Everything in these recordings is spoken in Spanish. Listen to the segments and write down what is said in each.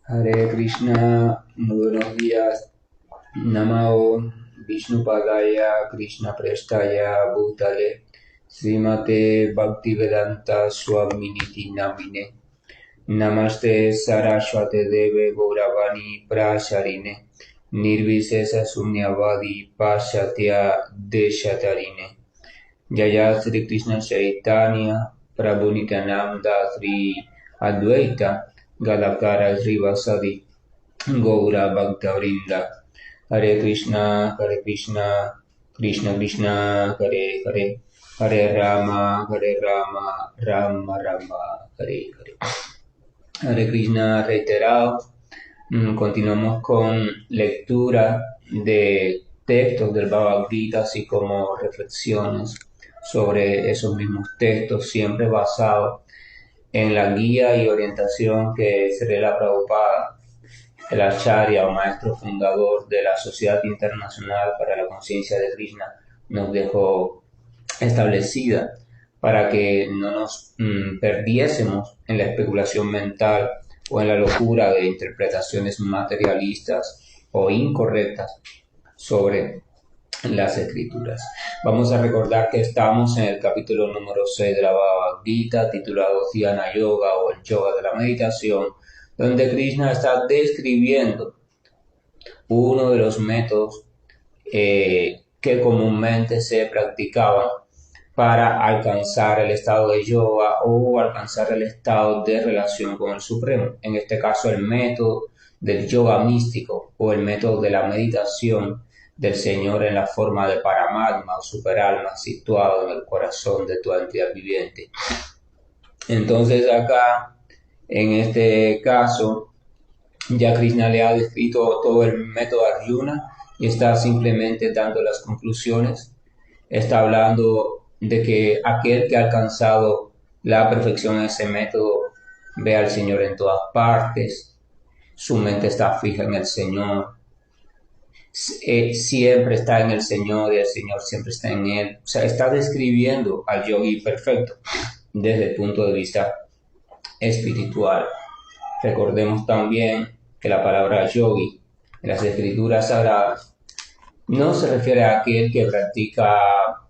Hare Krishna, muy buenos días. Namao Vishnupadaya Krishna Prestaya Bhutale Srimate Bhaktivedanta Swaminiti Namine Namaste Saraswate Deve Gauravani Prasharine Nirvisesa Sunyavadi Pashatya Deshatarine Jaya Sri Krishna Chaitanya Prabhu Nityananda Sri Advaita Gadakara Sri Vasadi Gaura Bhaktavrinda Hare Krishna, Krishna Krishna, Hare Hare, Hare Rama, Rama Rama, Hare Hare. Hare Krishna reiterado. Continuamos con lectura de textos del Bhagavad Gita, así como reflexiones sobre esos mismos textos, siempre basados en la guía y orientación que Srila Prabhupada, el Acharya o maestro fundador de la Sociedad Internacional para la Conciencia de Krishna, nos dejó establecida para que no nos perdiésemos en la especulación mental o en la locura de interpretaciones materialistas o incorrectas sobre las escrituras. Vamos a recordar que estamos en el capítulo número 6 de la Bhagavad Gita, titulado Dhyana Yoga o el Yoga de la Meditación, donde Krishna está describiendo uno de los métodos que comúnmente se practicaban para alcanzar el estado de yoga o alcanzar el estado de relación con el Supremo. En este caso, el método del yoga místico o el método de la meditación del Señor en la forma de Paramatma o superalma situado en el corazón de tu entidad viviente. Entonces acá, en este caso, ya Krishna le ha descrito todo el método Arjuna y está simplemente dando las conclusiones. Está hablando de que aquel que ha alcanzado la perfección en ese método ve al Señor en todas partes, su mente está fija en el Señor, siempre está en el Señor y el Señor siempre está en él. O sea, está describiendo al yogi perfecto desde el punto de vista espiritual. Recordemos también que la palabra yogi en las escrituras sagradas no se refiere a aquel que practica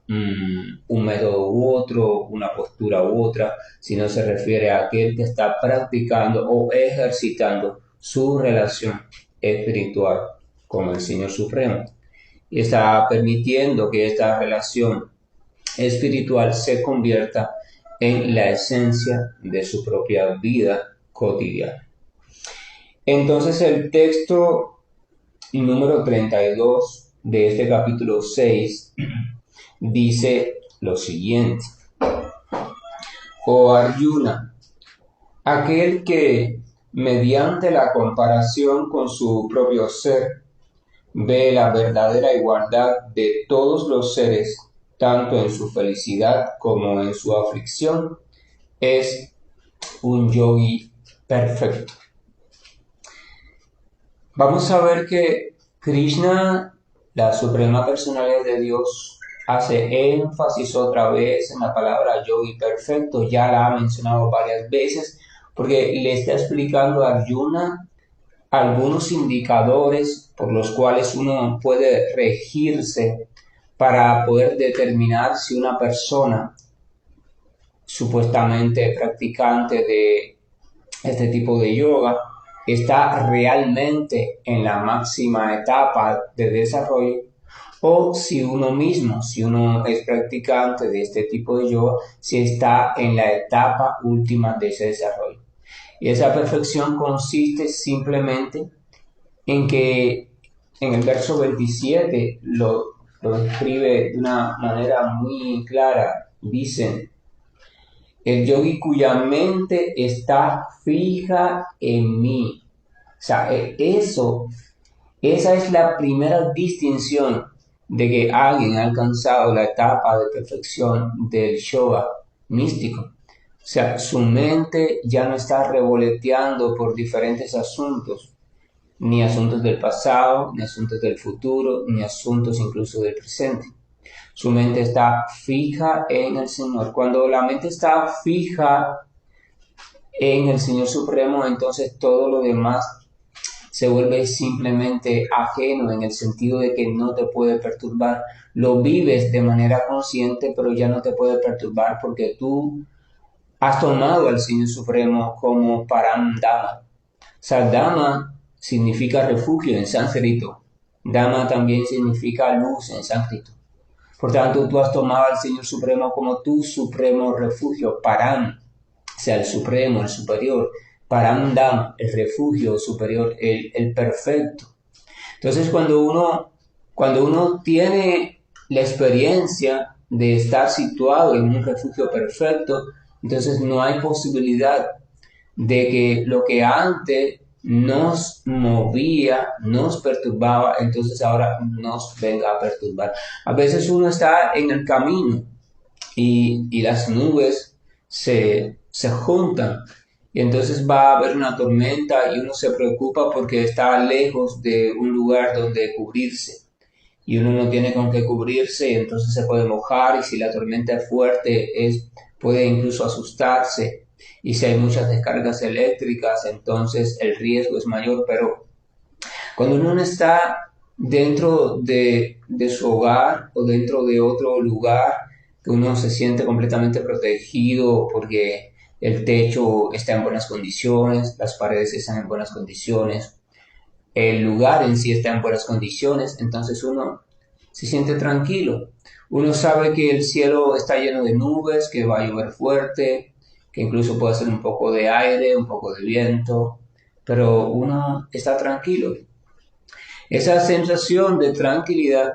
un método u otro, una postura u otra, sino se refiere a aquel que está practicando o ejercitando su relación espiritual con el Señor Supremo y está permitiendo que esta relación espiritual se convierta en la esencia de su propia vida cotidiana. Entonces el texto número 32 de este capítulo 6 dice lo siguiente: Oh Arjuna, aquel que mediante la comparación con su propio ser ve la verdadera igualdad de todos los seres, tanto en su felicidad como en su aflicción, es un yogi perfecto. Vamos a ver que Krishna, la suprema personalidad de Dios, hace énfasis otra vez en la palabra yogi perfecto. Ya la ha mencionado varias veces porque le está explicando a Arjuna algunos indicadores por los cuales uno puede regirse para poder determinar si una persona supuestamente practicante de este tipo de yoga está realmente en la máxima etapa de desarrollo o si uno mismo, si uno es practicante de este tipo de yoga, si está en la etapa última de ese desarrollo. Y esa perfección consiste simplemente en que en el verso 27 lo describe de una manera muy clara. Dicen: el yogi cuya mente está fija en mí. O sea, esa es la primera distinción de que alguien ha alcanzado la etapa de perfección del yoga místico. O sea, su mente ya no está revoloteando por diferentes asuntos, ni asuntos del pasado, ni asuntos del futuro, ni asuntos incluso del presente. Su mente está fija en el Señor. Cuando la mente está fija en el Señor Supremo, entonces todo lo demás se vuelve simplemente ajeno en el sentido de que no te puede perturbar. Lo vives de manera consciente, pero ya no te puede perturbar porque tú has tomado al Señor Supremo como Param Dama. O sea, Dama significa refugio en sánscrito. Dama también significa luz en sánscrito. Por tanto, tú has tomado al Señor Supremo como tu supremo refugio, Param, o sea, el supremo, el superior. Param Dama, el refugio superior, el perfecto. Entonces, cuando uno tiene la experiencia de estar situado en un refugio perfecto, entonces no hay posibilidad de que lo que antes nos movía, nos perturbaba, entonces ahora nos venga a perturbar. A veces uno está en el camino y las nubes se juntan y entonces va a haber una tormenta y uno se preocupa porque está lejos de un lugar donde cubrirse y uno no tiene con qué cubrirse y entonces se puede mojar y si la tormenta es fuerte puede incluso asustarse y si hay muchas descargas eléctricas entonces el riesgo es mayor, pero cuando uno no está dentro de su hogar o dentro de otro lugar que uno se siente completamente protegido porque el techo está en buenas condiciones, las paredes están en buenas condiciones, el lugar en sí está en buenas condiciones, entonces uno se siente tranquilo. Uno sabe que el cielo está lleno de nubes, que va a llover fuerte, que incluso puede hacer un poco de aire, un poco de viento, pero uno está tranquilo. Esa sensación de tranquilidad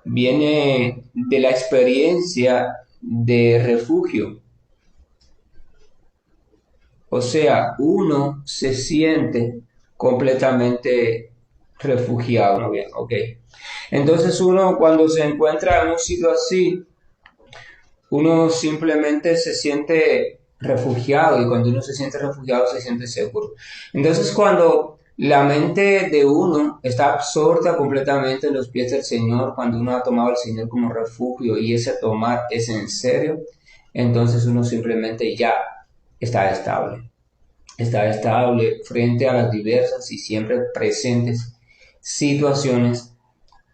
viene de la experiencia de refugio. O sea, uno se siente completamente refugiado. ¿No? Bien, ok. Entonces uno cuando se encuentra en un sitio así, uno simplemente se siente refugiado y cuando uno se siente refugiado se siente seguro. Entonces cuando la mente de uno está absorta completamente en los pies del Señor, cuando uno ha tomado al Señor como refugio y ese tomar es en serio, entonces uno simplemente ya está estable. Está estable frente a las diversas y siempre presentes situaciones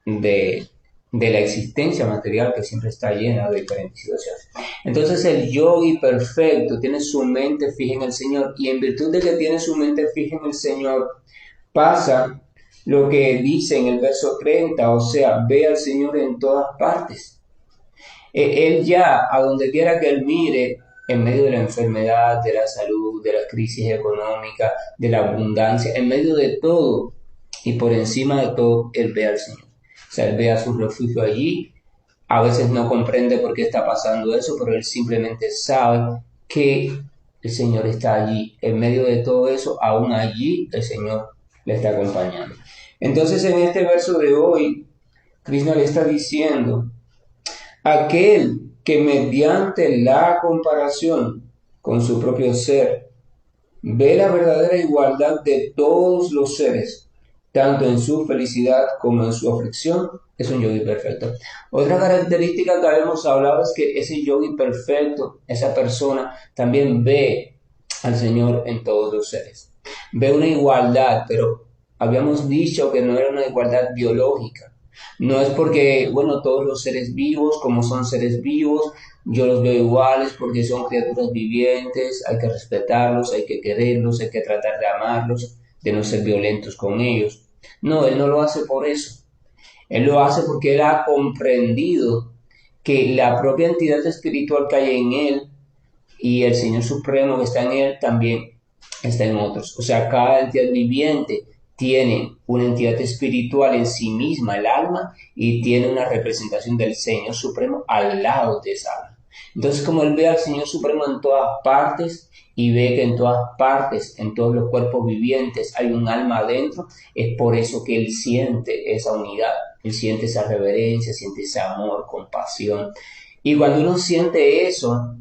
de, de la existencia material que siempre está llena de diferentes situaciones. Entonces el yogi perfecto tiene su mente fija en el Señor y en virtud de que tiene su mente fija en el Señor pasa lo que dice en el verso 30, o sea, ve al Señor en todas partes. Él ya, a donde quiera que él mire, en medio de la enfermedad, de la salud, de la crisis económica, de la abundancia, en medio de todo y por encima de todo, él ve al Señor. O sea, él ve a su refugio allí. A veces no comprende por qué está pasando eso, pero él simplemente sabe que el Señor está allí. En medio de todo eso, aún allí el Señor le está acompañando. Entonces, en este verso de hoy, Krishna le está diciendo: aquel que mediante la comparación con su propio ser ve la verdadera igualdad de todos los seres, tanto en su felicidad como en su aflicción, es un yogi perfecto. Otra característica que habíamos hablado es que ese yogi perfecto, esa persona, también ve al Señor en todos los seres. Ve una igualdad, pero habíamos dicho que no era una igualdad biológica. No es porque, bueno, todos los seres vivos, como son seres vivos, yo los veo iguales porque son criaturas vivientes, hay que respetarlos, hay que quererlos, hay que tratar de amarlos, de no ser violentos con ellos. No, él no lo hace por eso. Él lo hace porque él ha comprendido que la propia entidad espiritual que hay en él y el Señor Supremo que está en él también está en otros. O sea, cada entidad viviente tiene una entidad espiritual en sí misma, el alma, y tiene una representación del Señor Supremo al lado de esa alma. Entonces, como él ve al Señor Supremo en todas partes y ve que en todas partes, en todos los cuerpos vivientes hay un alma adentro, es por eso que él siente esa unidad, él siente esa reverencia, siente ese amor, compasión. Y cuando uno siente eso,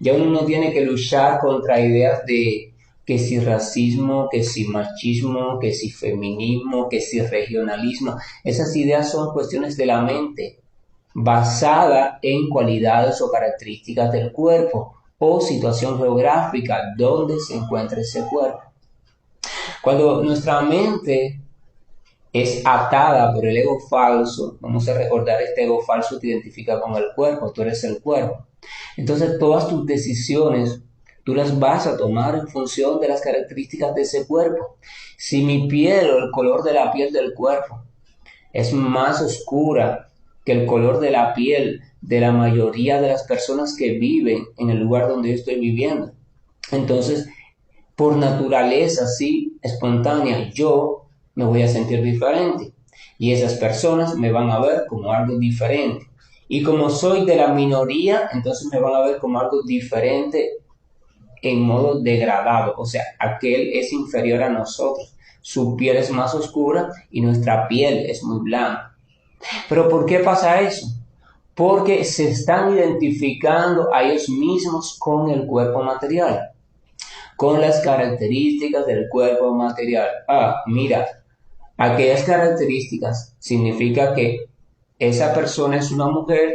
ya uno no tiene que luchar contra ideas de que si racismo, que si machismo, que si feminismo, que si regionalismo. Esas ideas son cuestiones de la mente, basada en cualidades o características del cuerpo o situación geográfica donde se encuentra ese cuerpo. Cuando nuestra mente es atada por el ego falso, vamos a recordar, este ego falso te identifica con el cuerpo, tú eres el cuerpo. Entonces todas tus decisiones, tú las vas a tomar en función de las características de ese cuerpo. Si mi piel o el color de la piel del cuerpo es más oscura que el color de la piel de la mayoría de las personas que viven en el lugar donde yo estoy viviendo, entonces por naturaleza, sí, espontánea, yo me voy a sentir diferente y esas personas me van a ver como algo diferente. Y como soy de la minoría, entonces me van a ver como algo diferente en modo degradado, o sea, aquel es inferior a nosotros. Su piel es más oscura y nuestra piel es muy blanca. Pero ¿por qué pasa eso? Porque se están identificando a ellos mismos con el cuerpo material, con las características del cuerpo material. Mira, aquellas características significa que esa persona es una mujer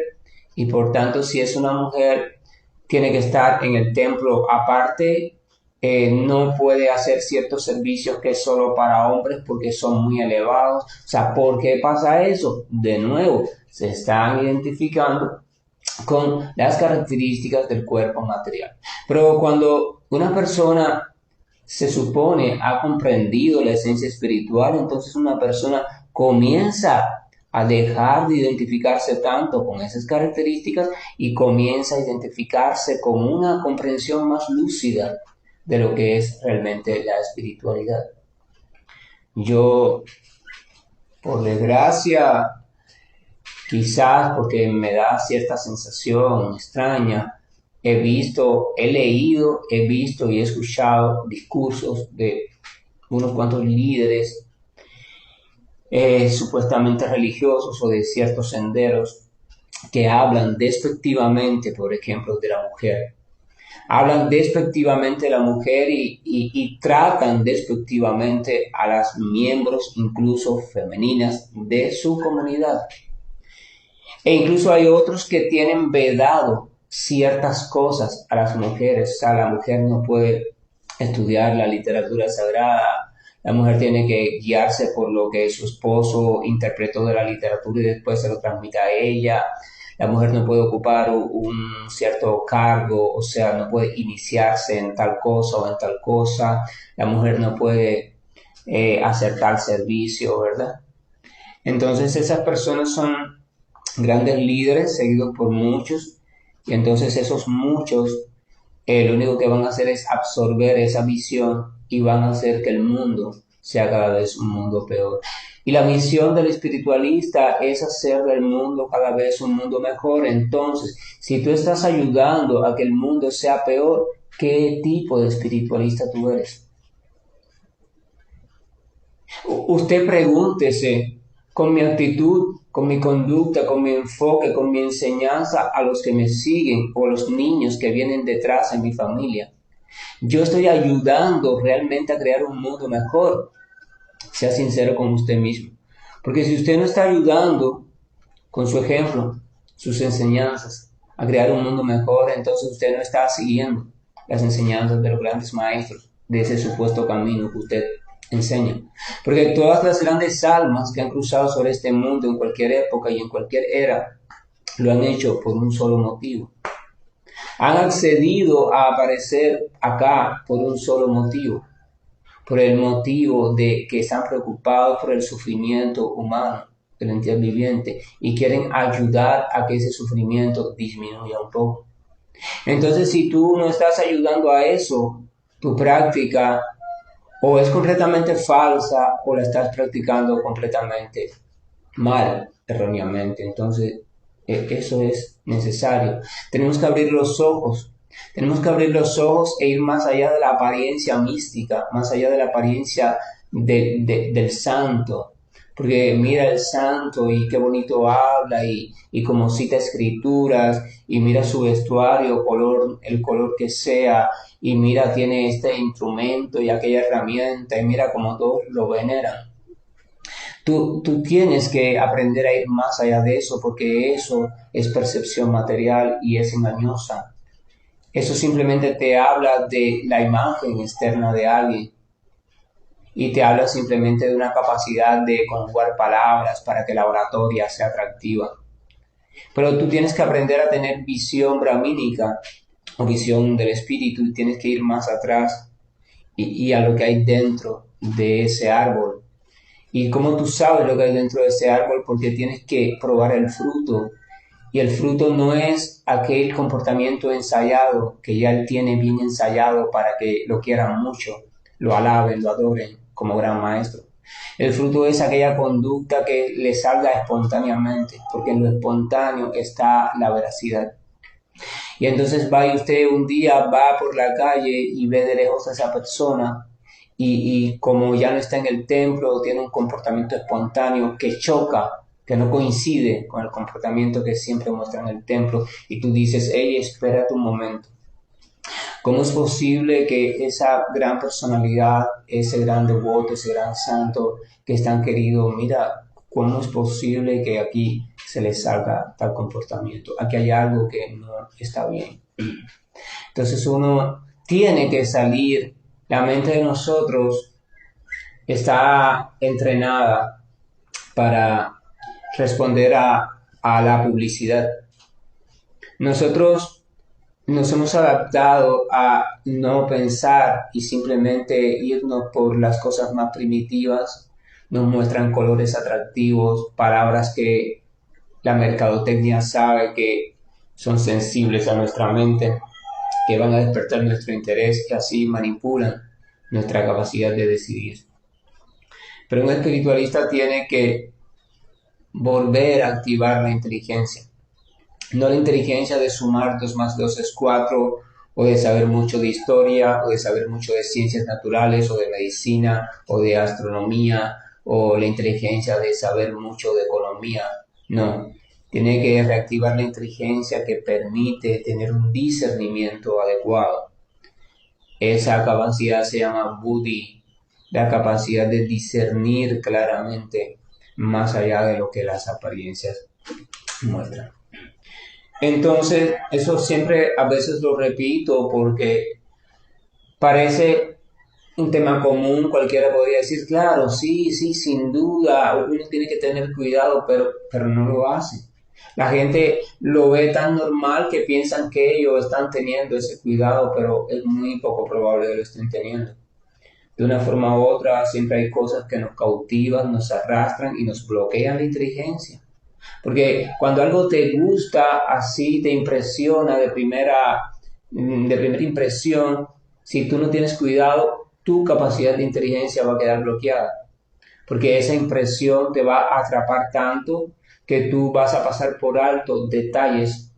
y por tanto si es una mujer tiene que estar en el templo aparte, no puede hacer ciertos servicios que es solo para hombres porque son muy elevados. O sea, ¿por qué pasa eso? De nuevo, se están identificando con las características del cuerpo material. Pero cuando una persona se supone ha comprendido la esencia espiritual, entonces una persona comienza a dejar de identificarse tanto con esas características y comienza a identificarse con una comprensión más lúcida de lo que es realmente la espiritualidad. Yo, por desgracia, quizás porque me da cierta sensación extraña, he leído, he visto y he escuchado discursos de unos cuantos líderes supuestamente religiosos o de ciertos senderos que hablan despectivamente, por ejemplo, de la mujer. Hablan despectivamente de la mujer y tratan despectivamente a las miembros, incluso femeninas, de su comunidad. E incluso hay otros que tienen vedado ciertas cosas a las mujeres. O sea, la mujer no puede estudiar la literatura sagrada, la mujer tiene que guiarse por lo que su esposo interpretó de la literatura y después se lo transmite a ella. La mujer no puede ocupar un cierto cargo, o sea, no puede iniciarse en tal cosa o en tal cosa. La mujer no puede hacer tal servicio, ¿verdad? Entonces esas personas son grandes líderes seguidos por muchos y entonces esos muchos lo único que van a hacer es absorber esa visión y van a hacer que el mundo sea cada vez un mundo peor. Y la misión del espiritualista es hacer del mundo cada vez un mundo mejor. Entonces, si tú estás ayudando a que el mundo sea peor, ¿qué tipo de espiritualista tú eres? Usted pregúntese con mi actitud, con mi conducta, con mi enfoque, con mi enseñanza a los que me siguen o los niños que vienen detrás en mi familia. Yo estoy ayudando realmente a crear un mundo mejor. Sea sincero con usted mismo. Porque si usted no está ayudando con su ejemplo, sus enseñanzas, a crear un mundo mejor, entonces usted no está siguiendo las enseñanzas de los grandes maestros de ese supuesto camino que usted enseña. Porque todas las grandes almas que han cruzado sobre este mundo en cualquier época y en cualquier era, lo han hecho por un solo motivo. Han accedido a aparecer acá por un solo motivo, por el motivo de que están preocupados por el sufrimiento humano de la entidad viviente y quieren ayudar a que ese sufrimiento disminuya un poco. Entonces, si tú no estás ayudando a eso, tu práctica o es completamente falsa o la estás practicando completamente mal, erróneamente. Entonces, eso es necesario. Tenemos que abrir los ojos. Tenemos que abrir los ojos e ir más allá de la apariencia mística, más allá de la apariencia del santo. Porque mira el santo y qué bonito habla y como cita escrituras y mira su vestuario, color, el color que sea y mira tiene este instrumento y aquella herramienta y mira como todos lo veneran. Tú tienes que aprender a ir más allá de eso porque eso es percepción material y es engañosa. Eso simplemente te habla de la imagen externa de alguien. y te habla simplemente de una capacidad de conjugar palabras para que la oratoria sea atractiva. Pero tú tienes que aprender a tener visión brahmínica o visión del espíritu y tienes que ir más atrás y a lo que hay dentro de ese árbol. ¿Y cómo tú sabes lo que hay dentro de ese árbol? Porque tienes que probar el fruto. Y el fruto no es aquel comportamiento ensayado que ya él tiene bien ensayado para que lo quieran mucho, lo alaben, lo adoren como gran maestro. El fruto es aquella conducta que le salga espontáneamente, porque en lo espontáneo está la veracidad. Y entonces va y usted un día va por la calle y ve de lejos a esa persona y como ya no está en el templo, tiene un comportamiento espontáneo que choca, que no coincide con el comportamiento que siempre muestra en el templo, y tú dices, hey, espérate un momento. ¿Cómo es posible que esa gran personalidad, ese gran devoto, ese gran santo que es tan querido, mira, cómo es posible que aquí se le salga tal comportamiento? Aquí hay algo que no está bien. Entonces uno tiene que salir, la mente de nosotros está entrenada para responder a la publicidad. Nosotros nos hemos adaptado a no pensar y simplemente irnos por las cosas más primitivas. Nos muestran colores atractivos, palabras que la mercadotecnia sabe que son sensibles a nuestra mente, que van a despertar nuestro interés y así manipulan nuestra capacidad de decidir. Pero un espiritualista tiene que volver a activar la inteligencia. No la inteligencia de sumar 2 más 2 es 4, o de saber mucho de historia, o de saber mucho de ciencias naturales, o de medicina, o de astronomía, o la inteligencia de saber mucho de economía. No, tiene que reactivar la inteligencia que permite tener un discernimiento adecuado. Esa capacidad se llama buddhi, la capacidad de discernir claramente más allá de lo que las apariencias muestran. Entonces, eso siempre a veces lo repito porque parece un tema común, cualquiera podría decir, claro, sí, sin duda, uno tiene que tener cuidado, pero no lo hace. La gente lo ve tan normal que piensan que ellos están teniendo ese cuidado, pero es muy poco probable que lo estén teniendo. De una forma u otra, siempre hay cosas que nos cautivan, nos arrastran y nos bloquean la inteligencia. Porque cuando algo te gusta, así te impresiona de primera impresión, si tú no tienes cuidado, tu capacidad de inteligencia va a quedar bloqueada. Porque esa impresión te va a atrapar tanto que tú vas a pasar por alto detalles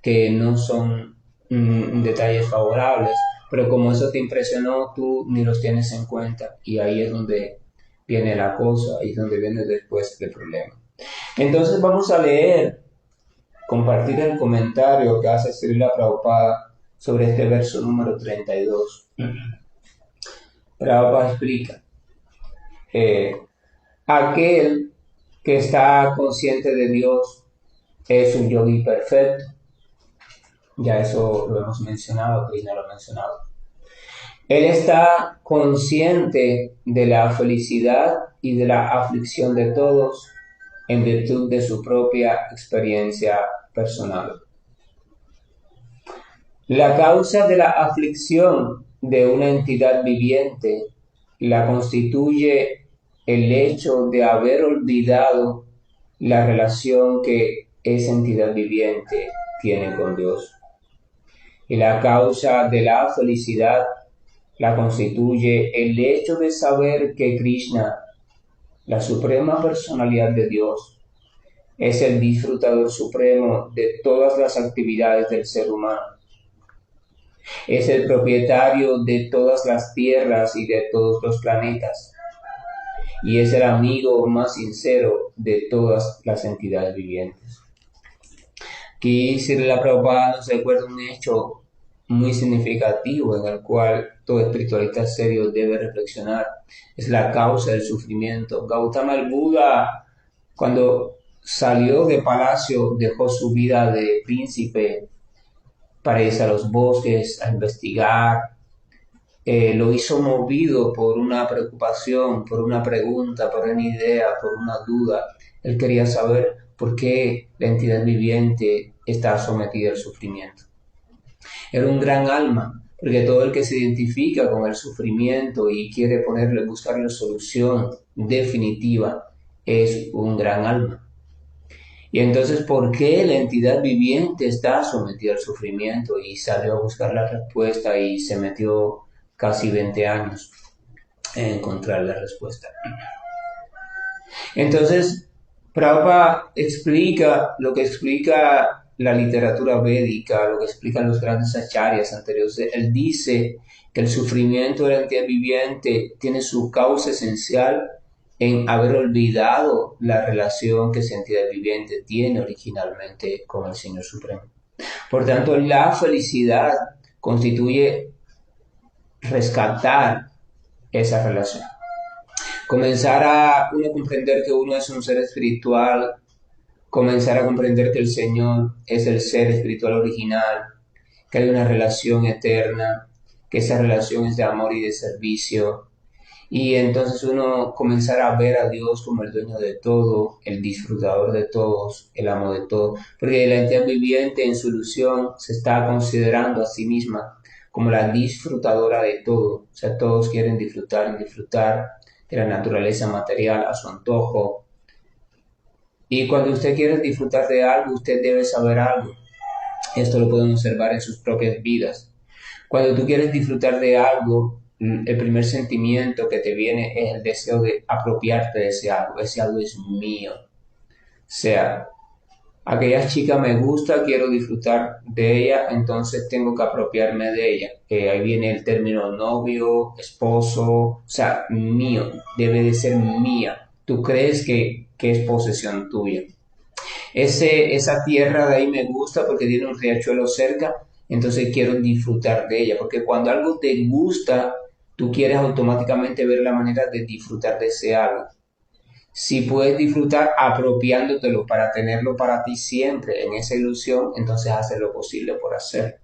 que no son detalles favorables. Pero como eso te impresionó, tú ni los tienes en cuenta. Y ahí es donde viene la cosa, ahí es donde viene después el problema. Entonces vamos a leer, compartir el comentario que hace Srila Prabhupada sobre este verso número 32. Prabhupada explica, aquel que está consciente de Dios es un yogi perfecto. Ya eso lo hemos mencionado, Krishna lo ha mencionado. Él está consciente de la felicidad y de la aflicción de todos en virtud de su propia experiencia personal. La causa de la aflicción de una entidad viviente la constituye el hecho de haber olvidado la relación que esa entidad viviente tiene con Dios. Y la causa de la felicidad la constituye el hecho de saber que Krishna, la suprema personalidad de Dios, es el disfrutador supremo de todas las actividades del ser humano. Es el propietario de todas las tierras y de todos los planetas. Y es el amigo más sincero de todas las entidades vivientes. Aquí Srila Prabhupada nos recuerda un hecho muy significativo en el cual todo espiritualista serio debe reflexionar. Es la causa del sufrimiento. Gautama el Buda, cuando salió de palacio, dejó su vida de príncipe para irse a los bosques a investigar lo hizo movido por una preocupación, por una pregunta, por una idea, por una duda. Él quería saber por qué la entidad viviente está sometida al sufrimiento. Era un gran alma, porque todo el que se identifica con el sufrimiento y quiere buscarle solución definitiva es un gran alma. Y entonces, ¿por qué la entidad viviente está sometida al sufrimiento? Y salió a buscar la respuesta y se metió casi 20 años en encontrar la respuesta. Entonces, Prabhupada explica lo que explica la literatura védica, lo que explican los grandes acharyas anteriores. Él dice que el sufrimiento de la entidad viviente tiene su causa esencial en haber olvidado la relación que esa entidad viviente tiene originalmente con el Señor Supremo. Por tanto, la felicidad constituye rescatar esa relación. Comenzar a uno comprender que uno es un ser espiritual, comenzar a comprender que el Señor es el ser espiritual original, que hay una relación eterna, que esa relación es de amor y de servicio. Y entonces uno comenzar a ver a Dios como el dueño de todo, el disfrutador de todos, el amo de todo. Porque la entidad viviente en su ilusión se está considerando a sí misma como la disfrutadora de todo. O sea, todos quieren disfrutar y disfrutar de la naturaleza material a su antojo. Y cuando usted quiere disfrutar de algo, usted debe saber algo. Esto lo pueden observar en sus propias vidas. Cuando tú quieres disfrutar de algo, el primer sentimiento que te viene es el deseo de apropiarte de ese algo. Ese algo es mío. O sea, aquella chica me gusta, quiero disfrutar de ella, entonces tengo que apropiarme de ella. Ahí viene el término novio, esposo, o sea, mío, debe de ser mía. Tú crees que es posesión tuya. Esa tierra de ahí me gusta porque tiene un riachuelo cerca, entonces quiero disfrutar de ella, porque cuando algo te gusta, tú quieres automáticamente ver la manera de disfrutar de ese algo. Si puedes disfrutar apropiándotelo para tenerlo para ti siempre en esa ilusión, entonces haces lo posible por hacer.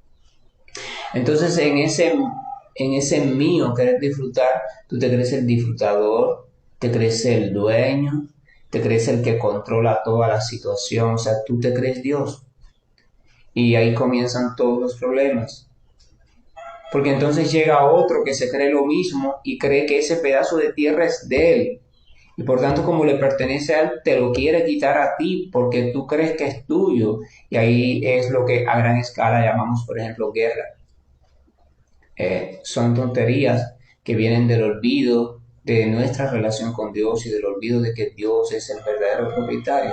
Entonces en ese mío querer disfrutar, tú te crees el disfrutador, te crees el dueño, te crees el que controla toda la situación, o sea, tú te crees Dios. Y ahí comienzan todos los problemas. Porque entonces llega otro que se cree lo mismo y cree que ese pedazo de tierra es de él. Y por tanto, como le pertenece a él, te lo quiere quitar a ti porque tú crees que es tuyo. Y ahí es lo que a gran escala llamamos, por ejemplo, guerra. Son tonterías que vienen del olvido de nuestra relación con Dios y del olvido de que Dios es el verdadero propietario.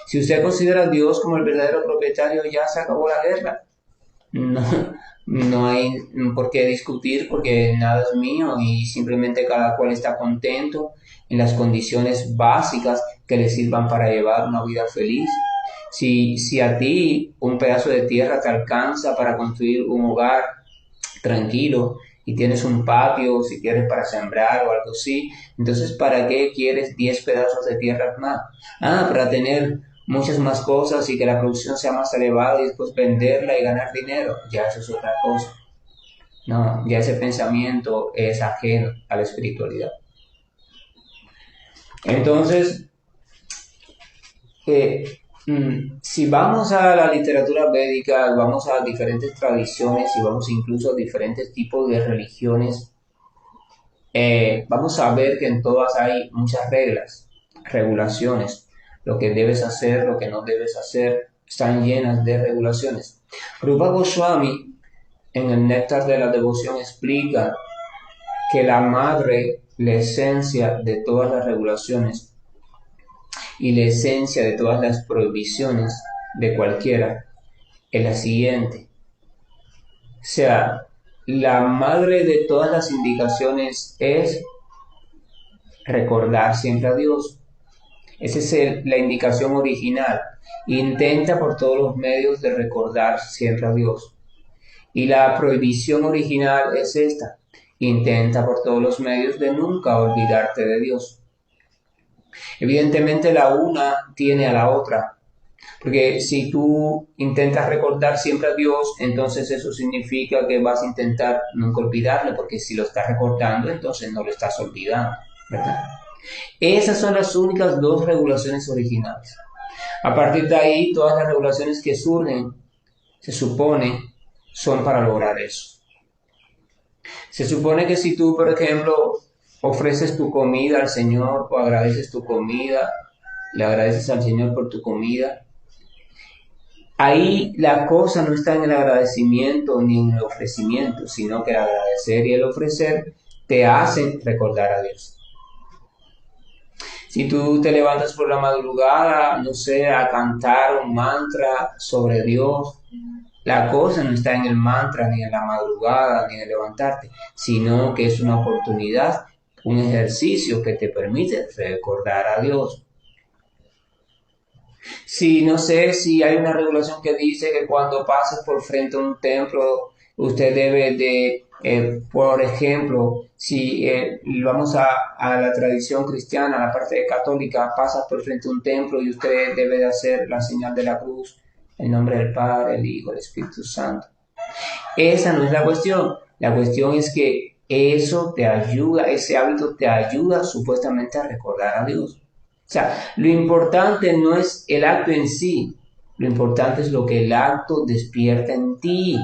Si usted considera a Dios como el verdadero propietario, ya se acabó la guerra. No hay por qué discutir porque nada es mío y simplemente cada cual está contento en las condiciones básicas que le sirvan para llevar una vida feliz. Si a ti un pedazo de tierra te alcanza para construir un hogar tranquilo y tienes un patio, si quieres para sembrar o algo así, entonces ¿para qué quieres 10 pedazos de tierra más? Para tener muchas más cosas y que la producción sea más elevada y después venderla y ganar dinero. Ya eso es otra cosa. No, ya ese pensamiento es ajeno a la espiritualidad. Entonces, si vamos a la literatura védica, vamos a diferentes tradiciones y vamos incluso a diferentes tipos de religiones, vamos a ver que en todas hay muchas reglas, regulaciones. Lo que debes hacer, lo que no debes hacer, están llenas de regulaciones. Rupa Goswami, en el Néctar de la Devoción, explica que la madre, la esencia de todas las regulaciones y la esencia de todas las prohibiciones de cualquiera es la siguiente. O sea, la madre de todas las indicaciones es recordar siempre a Dios. Esa es la indicación original. Intenta por todos los medios de recordar siempre a Dios. Y la prohibición original es esta. Intenta por todos los medios de nunca olvidarte de Dios. Evidentemente la una tiene a la otra. Porque si tú intentas recordar siempre a Dios, entonces eso significa que vas a intentar nunca olvidarlo, porque si lo estás recordando, entonces no lo estás olvidando, ¿verdad? Esas son las únicas dos regulaciones originales. A partir de ahí, todas las regulaciones que surgen, se supone, son para lograr eso. Se supone que si tú, por ejemplo, ofreces tu comida al Señor o agradeces tu comida, le agradeces al Señor por tu comida, ahí la cosa no está en el agradecimiento ni en el ofrecimiento, sino que el agradecer y el ofrecer te hacen recordar a Dios. Si tú te levantas por la madrugada, no sé, a cantar un mantra sobre Dios, la cosa no está en el mantra, ni en la madrugada, ni en levantarte, sino que es una oportunidad, un ejercicio que te permite recordar a Dios. Si no sé si hay una regulación que dice que cuando pases por frente a un templo, usted debe de, por ejemplo, si vamos a la tradición cristiana, a la parte católica, pasas por frente a un templo y usted debe de hacer la señal de la cruz, en nombre del Padre, el Hijo, el Espíritu Santo. Esa no es la cuestión. La cuestión es que eso te ayuda, ese hábito te ayuda supuestamente a recordar a Dios. O sea, lo importante no es el acto en sí, lo importante es lo que el acto despierta en ti.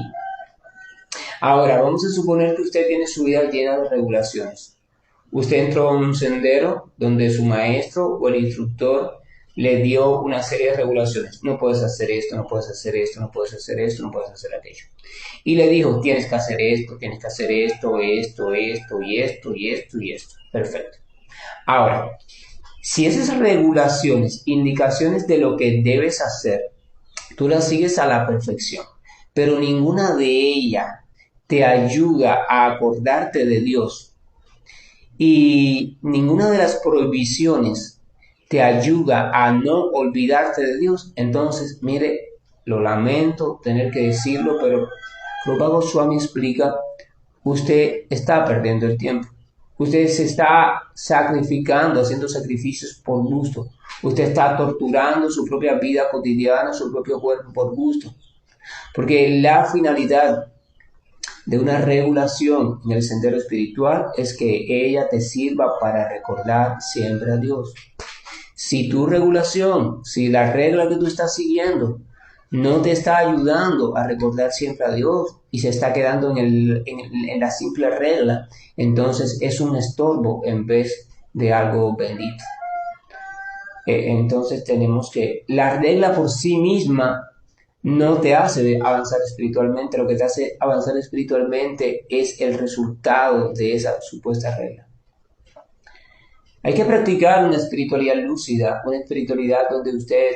Ahora, vamos a suponer que usted tiene su vida llena de regulaciones. Usted entró en un sendero donde su maestro o el instructor le dio una serie de regulaciones. No puedes hacer esto, no puedes hacer esto, no puedes hacer esto, no puedes hacer aquello. Y le dijo, tienes que hacer esto, tienes que hacer esto, esto, esto, y esto, y esto, y esto. Perfecto. Ahora, si esas regulaciones, indicaciones de lo que debes hacer, tú las sigues a la perfección, pero ninguna de ellas te ayuda a acordarte de Dios y ninguna de las prohibiciones te ayuda a no olvidarte de Dios, entonces, mire, lo lamento tener que decirlo, pero Rupa Goswami explica, usted está perdiendo el tiempo. Usted se está sacrificando, haciendo sacrificios por gusto. Usted está torturando su propia vida cotidiana, su propio cuerpo por gusto. Porque la finalidad de una regulación en el sendero espiritual es que ella te sirva para recordar siempre a Dios. Si tu regulación, si la regla que tú estás siguiendo no te está ayudando a recordar siempre a Dios y se está quedando en la simple regla, entonces es un estorbo en vez de algo bendito. Entonces tenemos que, la regla por sí misma no te hace avanzar espiritualmente, lo que te hace avanzar espiritualmente es el resultado de esa supuesta regla. Hay que practicar una espiritualidad lúcida, una espiritualidad donde usted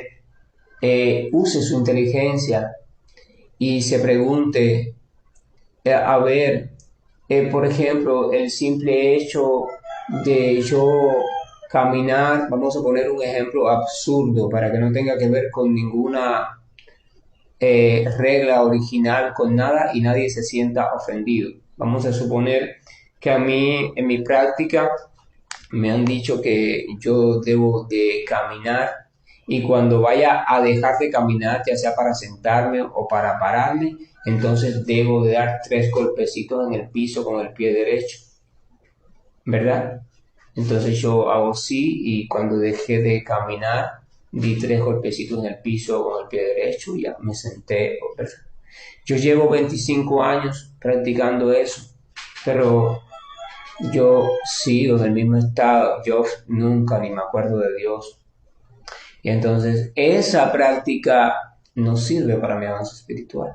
use su inteligencia y se pregunte, a ver, por ejemplo, el simple hecho de yo caminar, vamos a poner un ejemplo absurdo para que no tenga que ver con ninguna regla original, con nada y nadie se sienta ofendido. Vamos a suponer que a mí en mi práctica me han dicho que yo debo de caminar y cuando vaya a dejar de caminar, ya sea para sentarme o para pararme, entonces debo de dar 3 golpecitos en el piso con el pie derecho, ¿verdad? Entonces yo hago así y cuando dejé de caminar, di 3 golpecitos en el piso con el pie derecho y ya me senté. Perfecto. Yo llevo 25 años practicando eso, pero yo sigo en el mismo estado, yo nunca ni me acuerdo de Dios. Y entonces esa práctica no sirve para mi avance espiritual.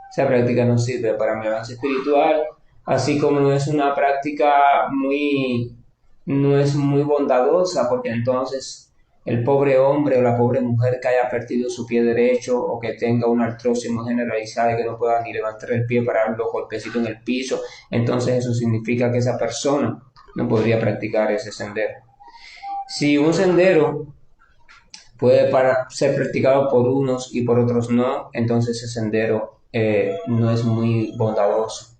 Esa práctica no sirve para mi avance espiritual, así como no es una práctica no es muy bondadosa, porque entonces el pobre hombre o la pobre mujer que haya perdido su pie derecho o que tenga una artrosis muy generalizada y que no pueda ni levantar el pie para dar los golpecitos en el piso, entonces eso significa que esa persona no podría practicar ese sendero. Si un sendero puede ser practicado por unos y por otros no, entonces ese sendero no es muy bondadoso.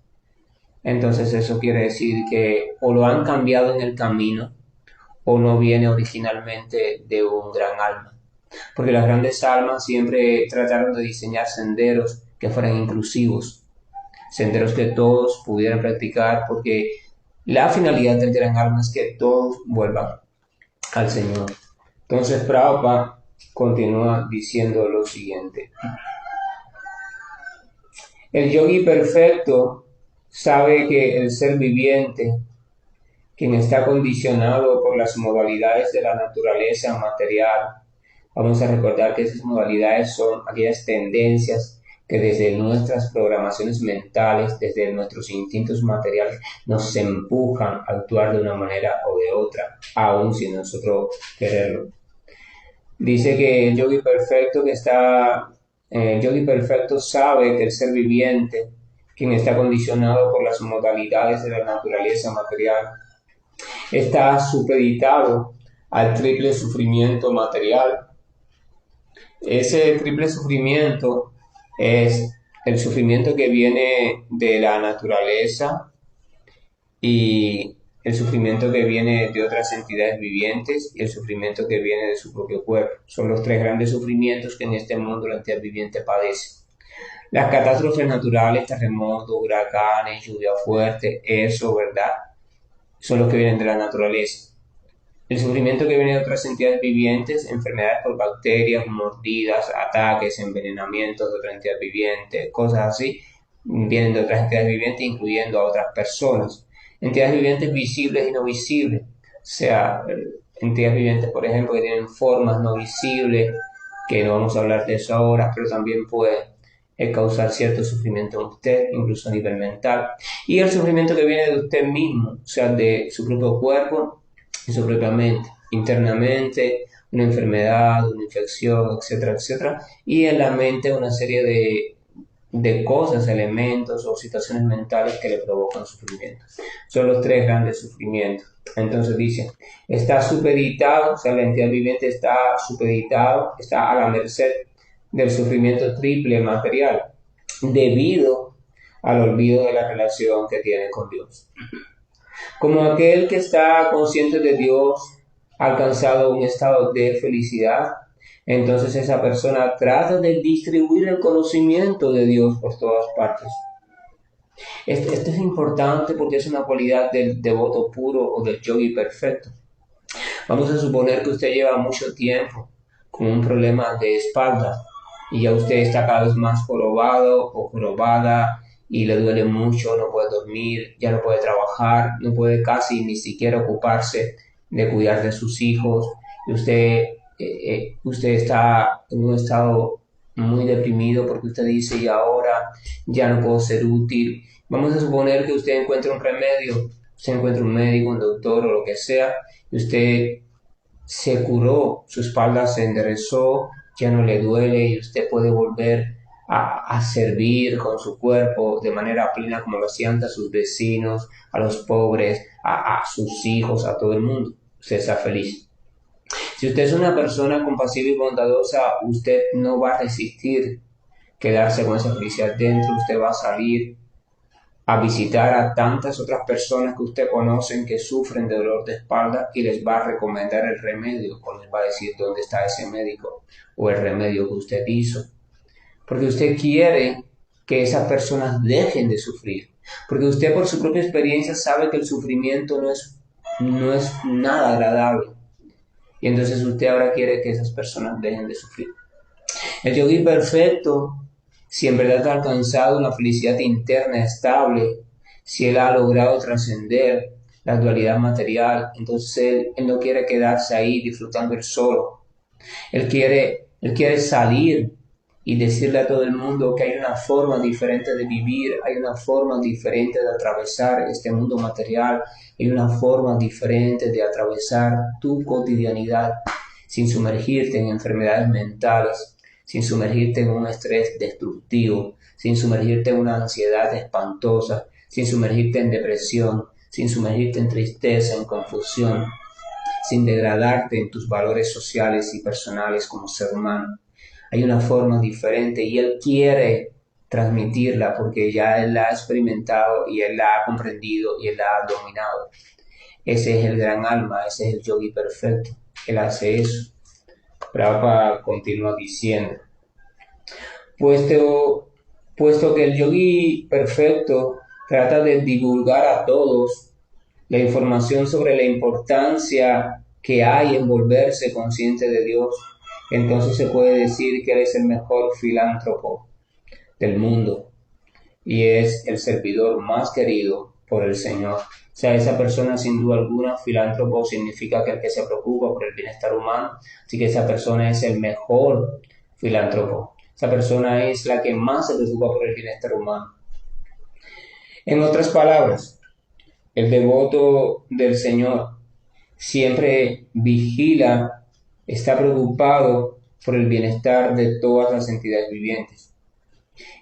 Entonces eso quiere decir que o lo han cambiado en el camino o no viene originalmente de un gran alma. porque las grandes almas siempre trataron de diseñar senderos que fueran inclusivos, senderos que todos pudieran practicar, porque la finalidad del gran alma es que todos vuelvan al Señor. Entonces Prabhupada continúa diciendo lo siguiente: el yogi perfecto sabe que el ser viviente, quien está condicionado por las modalidades de la naturaleza material, vamos a recordar que esas modalidades son aquellas tendencias que desde nuestras programaciones mentales, desde nuestros instintos materiales, nos empujan a actuar de una manera o de otra, aun sin nosotros quererlo. Dice que el yogi perfecto sabe que el ser viviente, quien está condicionado por las modalidades de la naturaleza material, está supeditado al triple sufrimiento material. Ese triple sufrimiento es el sufrimiento que viene de la naturaleza y el sufrimiento que viene de otras entidades vivientes y el sufrimiento que viene de su propio cuerpo. Son los tres grandes sufrimientos que en este mundo la entidad viviente padece. Las catástrofes naturales, terremotos, huracanes, lluvia fuerte, eso, ¿verdad? Son los que vienen de la naturaleza. El sufrimiento que viene de otras entidades vivientes, enfermedades por bacterias, mordidas, ataques, envenenamientos de otra entidad viviente, cosas así, vienen de otras entidades vivientes, incluyendo a otras personas. Entidades vivientes visibles y no visibles, o sea, entidades vivientes, por ejemplo, que tienen formas no visibles, que no vamos a hablar de eso ahora, pero también puede causar cierto sufrimiento en usted, incluso a nivel mental. Y el sufrimiento que viene de usted mismo, o sea, de su propio cuerpo, en su propia mente, internamente, una enfermedad, una infección, etcétera, etcétera, y en la mente una serie de cosas, elementos o situaciones mentales que le provocan sufrimiento. Son los tres grandes sufrimientos. Entonces dice, está supeditado, o sea, la entidad viviente está supeditado, está a la merced del sufrimiento triple material, debido al olvido de la relación que tiene con Dios. Como aquel que está consciente de Dios ha alcanzado un estado de felicidad, entonces esa persona trata de distribuir el conocimiento de Dios por todas partes. Esto es importante porque es una cualidad del devoto puro o del yogi perfecto. Vamos a suponer que usted lleva mucho tiempo con un problema de espalda y ya usted está cada vez más jorobado o jorobada y le duele mucho, no puede dormir, ya no puede trabajar, no puede casi ni siquiera ocuparse de cuidar de sus hijos, y usted está en un estado muy deprimido porque usted dice, y ahora ya no puedo ser útil. Vamos a suponer que usted encuentra un remedio, usted encuentra un médico, un doctor o lo que sea, y usted se curó, su espalda se enderezó, ya no le duele y usted puede volver a servir con su cuerpo de manera plena como lo hacían a sus vecinos, a los pobres, a sus hijos, a todo el mundo. Usted está feliz. Si usted es una persona compasiva y bondadosa, usted no va a resistir quedarse con esa felicidad dentro, usted va a salir a visitar a tantas otras personas que usted conoce que sufren de dolor de espalda y les va a recomendar el remedio, o les va a decir dónde está ese médico o el remedio que usted hizo. Porque usted quiere que esas personas dejen de sufrir. Porque usted por su propia experiencia sabe que el sufrimiento no es nada agradable. Y entonces usted ahora quiere que esas personas dejen de sufrir. El yogi perfecto, si en verdad ha alcanzado una felicidad interna estable, si él ha logrado trascender la dualidad material, entonces él no quiere quedarse ahí disfrutando él solo. Él quiere salir y decirle a todo el mundo que hay una forma diferente de vivir, hay una forma diferente de atravesar este mundo material, hay una forma diferente de atravesar tu cotidianidad sin sumergirte en enfermedades mentales, sin sumergirte en un estrés destructivo, sin sumergirte en una ansiedad espantosa, sin sumergirte en depresión, sin sumergirte en tristeza, en confusión, sin degradarte en tus valores sociales y personales como ser humano. Hay una forma diferente y él quiere transmitirla porque ya él la ha experimentado y él la ha comprendido y él la ha dominado. Ese es el gran alma, ese es el yogi perfecto. Él hace eso. Prabhupada continúa diciendo, puesto, puesto que el yogi perfecto trata de divulgar a todos la información sobre la importancia que hay en volverse consciente de Dios, entonces se puede decir que él es el mejor filántropo del mundo y es el servidor más querido por el Señor. O sea, esa persona sin duda alguna, filántropo significa que el que se preocupa por el bienestar humano, así que esa persona es el mejor filántropo. Esa persona es la que más se preocupa por el bienestar humano. En otras palabras, el devoto del Señor siempre vigila, está preocupado por el bienestar de todas las entidades vivientes.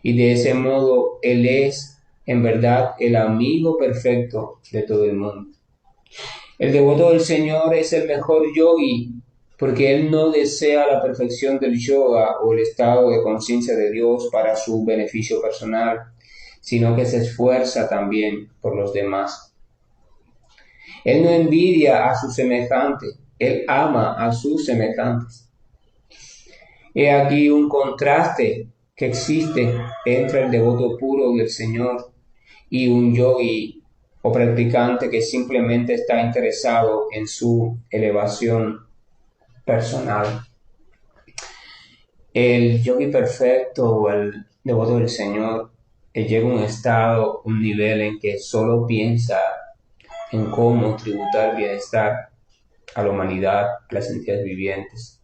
Y de ese modo Él es, en verdad, el amigo perfecto de todo el mundo. El devoto del Señor es el mejor yogi porque Él no desea la perfección del yoga o el estado de conciencia de Dios para su beneficio personal, sino que se esfuerza también por los demás. Él no envidia a sus semejantes, Él ama a sus semejantes. He aquí un contraste que existe entre el devoto puro del Señor y un yogi o practicante que simplemente está interesado en su elevación personal. El yogi perfecto o el devoto del Señor llega a un estado, un nivel en que solo piensa en cómo tributar bienestar a la humanidad, a las entidades vivientes,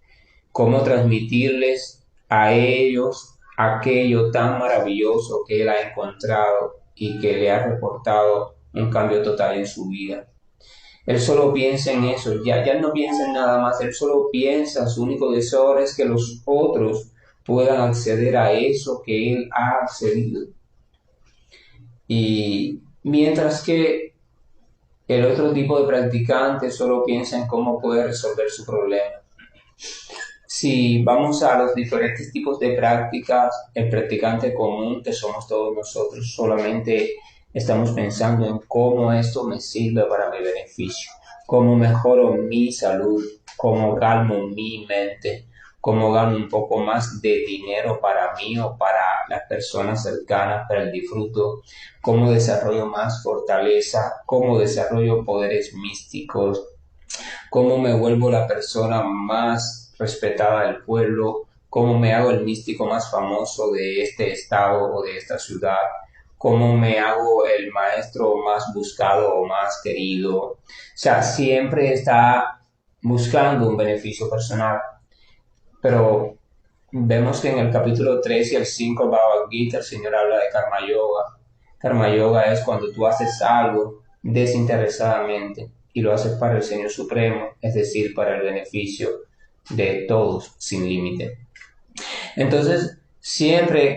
cómo transmitirles a ellos aquello tan maravilloso que él ha encontrado y que le ha reportado un cambio total en su vida. Él solo piensa en eso, ya no piensa en nada más, él solo piensa, su único deseo es que los otros puedan acceder a eso que él ha accedido. Y mientras que el otro tipo de practicante solo piensa en cómo puede resolver su problema. Si vamos a los diferentes tipos de prácticas, el practicante común, que somos todos nosotros, solamente estamos pensando en cómo esto me sirve para mi beneficio, cómo mejoro mi salud, cómo calmo mi mente, cómo gano un poco más de dinero para mí o para las personas cercanas, para el disfruto, cómo desarrollo más fortaleza, cómo desarrollo poderes místicos, cómo me vuelvo la persona más respetada del pueblo, cómo me hago el místico más famoso de este estado o de esta ciudad, cómo me hago el maestro más buscado o más querido. O sea, siempre está buscando un beneficio personal. Pero vemos que en el capítulo 3 y el 5 del Bhagavad Gita el Señor habla de Karma Yoga. Karma Yoga es cuando tú haces algo desinteresadamente y lo haces para el Señor Supremo, es decir, para el beneficio de todos, sin límite. Entonces,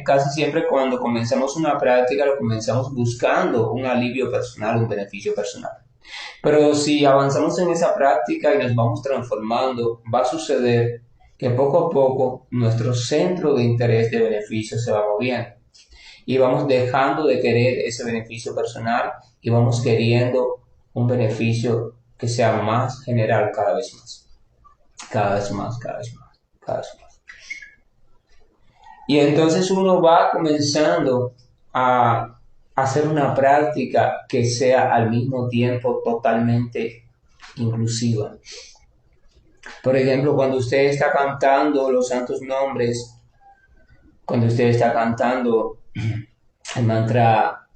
casi siempre cuando comenzamos una práctica, lo comenzamos buscando un alivio personal, un beneficio personal. Pero si avanzamos en esa práctica y nos vamos transformando, va a suceder que poco a poco nuestro centro de interés de beneficio se va moviendo y vamos dejando de querer ese beneficio personal y vamos queriendo un beneficio que sea más general cada vez más, cada vez más, cada vez más, cada vez más. Y entonces uno va comenzando a hacer una práctica que sea al mismo tiempo totalmente inclusiva. Por ejemplo, cuando usted está cantando los santos nombres, cuando usted está cantando el mantra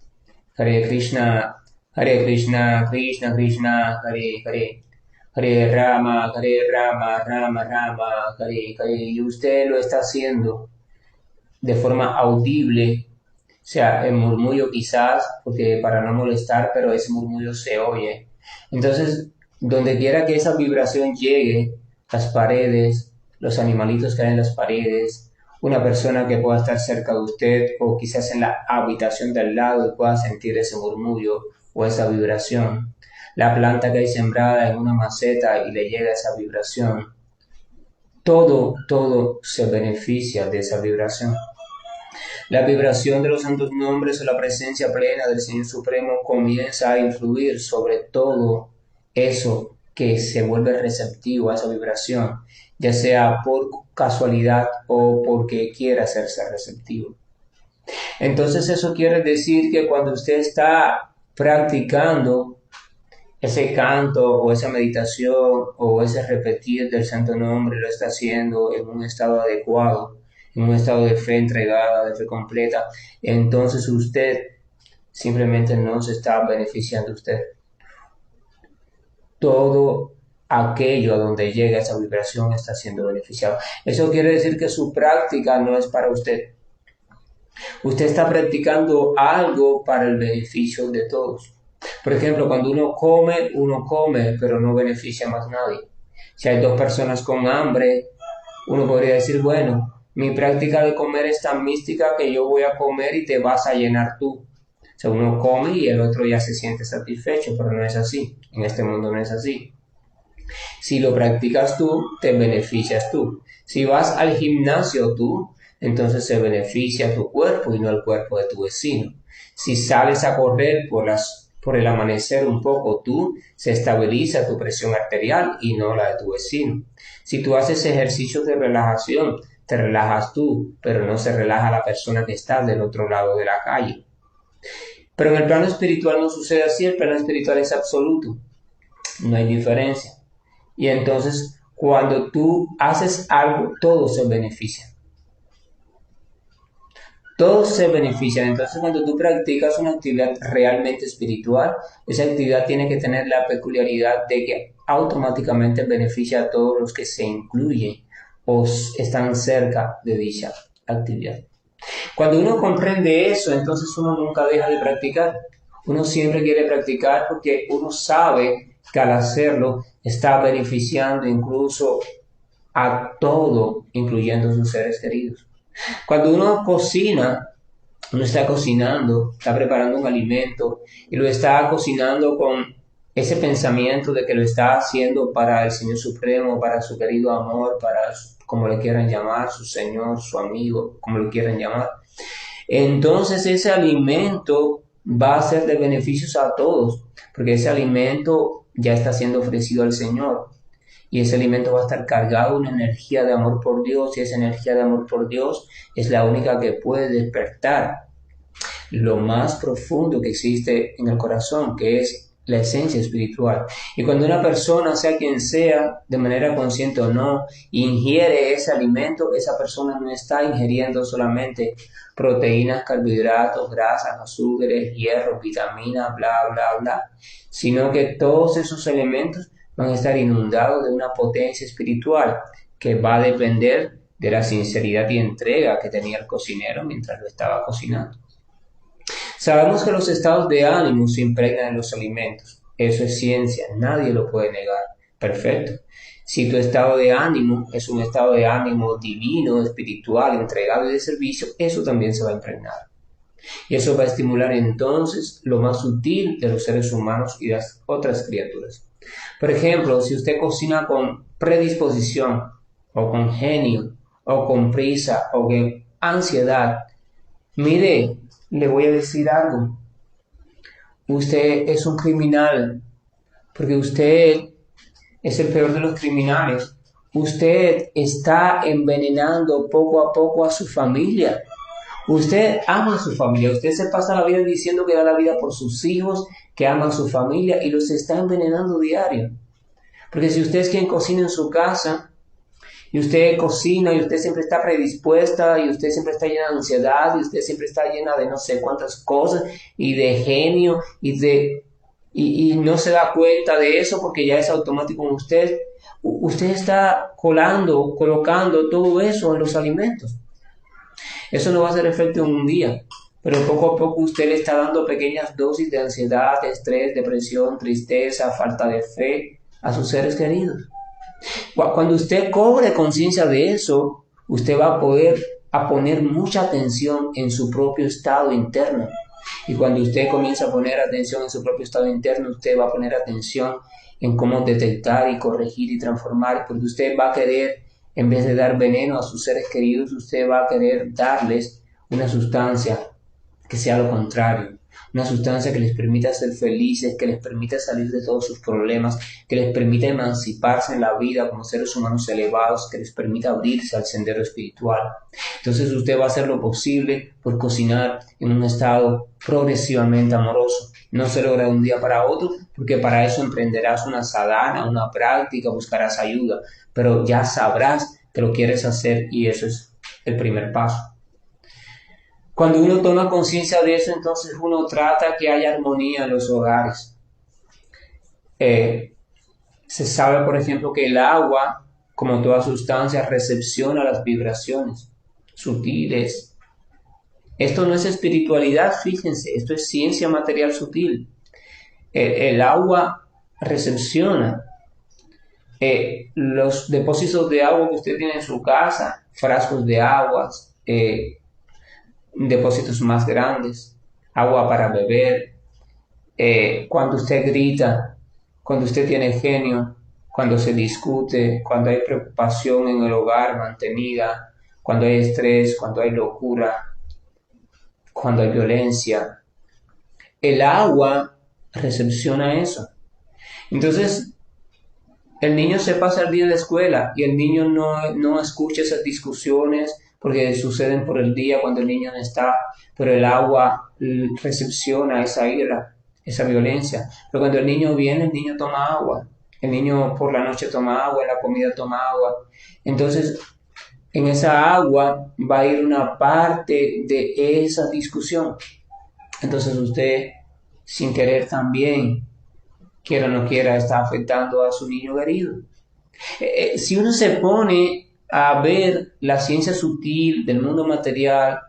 Hare Krishna, Krishna Krishna, Hare Hare, Hare Rama, Rama Rama, Hare Hare, y usted lo está haciendo de forma audible, o sea, en murmullo quizás, porque para no molestar, pero ese murmullo se oye. Entonces, donde quiera que esa vibración llegue, las paredes, los animalitos que hay en las paredes, una persona que pueda estar cerca de usted o quizás en la habitación de al lado y pueda sentir ese murmullo o esa vibración, la planta que hay sembrada en una maceta y le llega esa vibración, todo se beneficia de esa vibración. La vibración de los santos nombres o la presencia plena del Señor Supremo comienza a influir sobre todo eso que se vuelve receptivo a esa vibración ya sea por casualidad o porque quiera hacerse receptivo. Entonces eso quiere decir que cuando usted está practicando ese canto o esa meditación o ese repetir del santo nombre, lo está haciendo en un estado adecuado, en un estado de fe entregada, de fe completa, entonces usted simplemente no se está beneficiando usted. Todo aquello a donde llega esa vibración está siendo beneficiado. Eso quiere decir que su práctica no es para usted. Usted está practicando algo para el beneficio de todos. Por ejemplo, cuando uno come, pero no beneficia a más nadie. Si hay dos personas con hambre, uno podría decir, bueno, mi práctica de comer es tan mística que yo voy a comer y te vas a llenar tú. O sea, uno come y el otro ya se siente satisfecho, pero no es así. En este mundo no es así. Si lo practicas tú, te beneficias tú. Si vas al gimnasio tú, entonces se beneficia tu cuerpo y no el cuerpo de tu vecino. Si sales a correr por el amanecer un poco tú, se estabiliza tu presión arterial y no la de tu vecino. Si tú haces ejercicios de relajación, te relajas tú, pero no se relaja la persona que está del otro lado de la calle. Pero en el plano espiritual no sucede así, el plano espiritual es absoluto, no hay diferencia. Y entonces, cuando tú haces algo, todos se benefician. Todos se benefician. Entonces, cuando tú practicas una actividad realmente espiritual, esa actividad tiene que tener la peculiaridad de que automáticamente beneficia a todos los que se incluyen o están cerca de dicha actividad. Cuando uno comprende eso, entonces uno nunca deja de practicar. Uno siempre quiere practicar porque uno sabe que al hacerlo está beneficiando incluso a todo, incluyendo sus seres queridos. Cuando uno cocina, uno está cocinando, está preparando un alimento y lo está cocinando con ese pensamiento de que lo está haciendo para el Señor Supremo, para su querido amor, para como le quieran llamar, su Señor, su amigo, como lo quieran llamar. Entonces ese alimento va a ser de beneficios a todos, porque ese alimento ya está siendo ofrecido al Señor. Y ese alimento va a estar cargado de una energía de amor por Dios, y esa energía de amor por Dios es la única que puede despertar lo más profundo que existe en el corazón, que es la esencia espiritual. Y cuando una persona, sea quien sea, de manera consciente o no, ingiere ese alimento, esa persona no está ingiriendo solamente proteínas, carbohidratos, grasas, azúcares, hierro, vitaminas, bla, bla, bla, sino que todos esos elementos van a estar inundados de una potencia espiritual que va a depender de la sinceridad y entrega que tenía el cocinero mientras lo estaba cocinando. Sabemos que los estados de ánimo se impregnan en los alimentos. Eso es ciencia, nadie lo puede negar. Perfecto. Si tu estado de ánimo es un estado de ánimo divino, espiritual, entregado y de servicio, eso también se va a impregnar. Y eso va a estimular entonces lo más sutil de los seres humanos y las otras criaturas. Por ejemplo, si usted cocina con predisposición, o con genio, o con prisa, o con ansiedad, mire, le voy a decir algo. Usted es un criminal, porque usted es el peor de los criminales. Usted está envenenando poco a poco a su familia. Usted ama a su familia. Usted se pasa la vida diciendo que da la vida por sus hijos, que ama a su familia y los está envenenando diario. Porque si usted es quien cocina en su casa, y usted cocina y usted siempre está predispuesta y usted siempre está llena de ansiedad y usted siempre está llena de no sé cuántas cosas y de genio y no se da cuenta de eso porque ya es automático en usted. Usted está colocando todo eso en los alimentos. Eso no va a hacer efecto en un día, pero poco a poco usted le está dando pequeñas dosis de ansiedad, de estrés, depresión, tristeza, falta de fe a sus seres queridos. Cuando usted cobre conciencia de eso, usted va a poder poner mucha atención en su propio estado interno. Y cuando usted comienza a poner atención en su propio estado interno, usted va a poner atención en cómo detectar y corregir y transformar, porque usted va a querer, en vez de dar veneno a sus seres queridos, usted va a querer darles una sustancia que sea lo contrario, una sustancia que les permita ser felices, que les permita salir de todos sus problemas, que les permita emanciparse en la vida como seres humanos elevados, que les permita abrirse al sendero espiritual. Entonces usted va a hacer lo posible por cocinar en un estado progresivamente amoroso. No se logra de un día para otro, porque para eso emprenderás una sadhana, una práctica, buscarás ayuda, pero ya sabrás que lo quieres hacer y eso es el primer paso. Cuando uno toma conciencia de eso, entonces uno trata que haya armonía en los hogares. Se sabe, por ejemplo, que el agua, como toda sustancia, recepciona las vibraciones sutiles. Esto no es espiritualidad, fíjense, esto es ciencia material sutil. El agua recepciona los depósitos de agua que usted tiene en su casa, frascos de aguas, depósitos más grandes, agua para beber, cuando usted grita, cuando usted tiene genio, cuando se discute, cuando hay preocupación en el hogar mantenida, cuando hay estrés, cuando hay locura, cuando hay violencia. El agua recepciona eso. Entonces, el niño se pasa el día en la escuela y el niño no escucha esas discusiones porque suceden por el día cuando el niño no está, pero el agua recepciona esa ira, esa violencia. Pero cuando el niño viene, el niño toma agua. El niño por la noche toma agua, en la comida toma agua. Entonces, en esa agua va a ir una parte de esa discusión. Entonces usted, sin querer también, quiera o no quiera, está afectando a su niño querido. Si uno se pone a ver la ciencia sutil del mundo material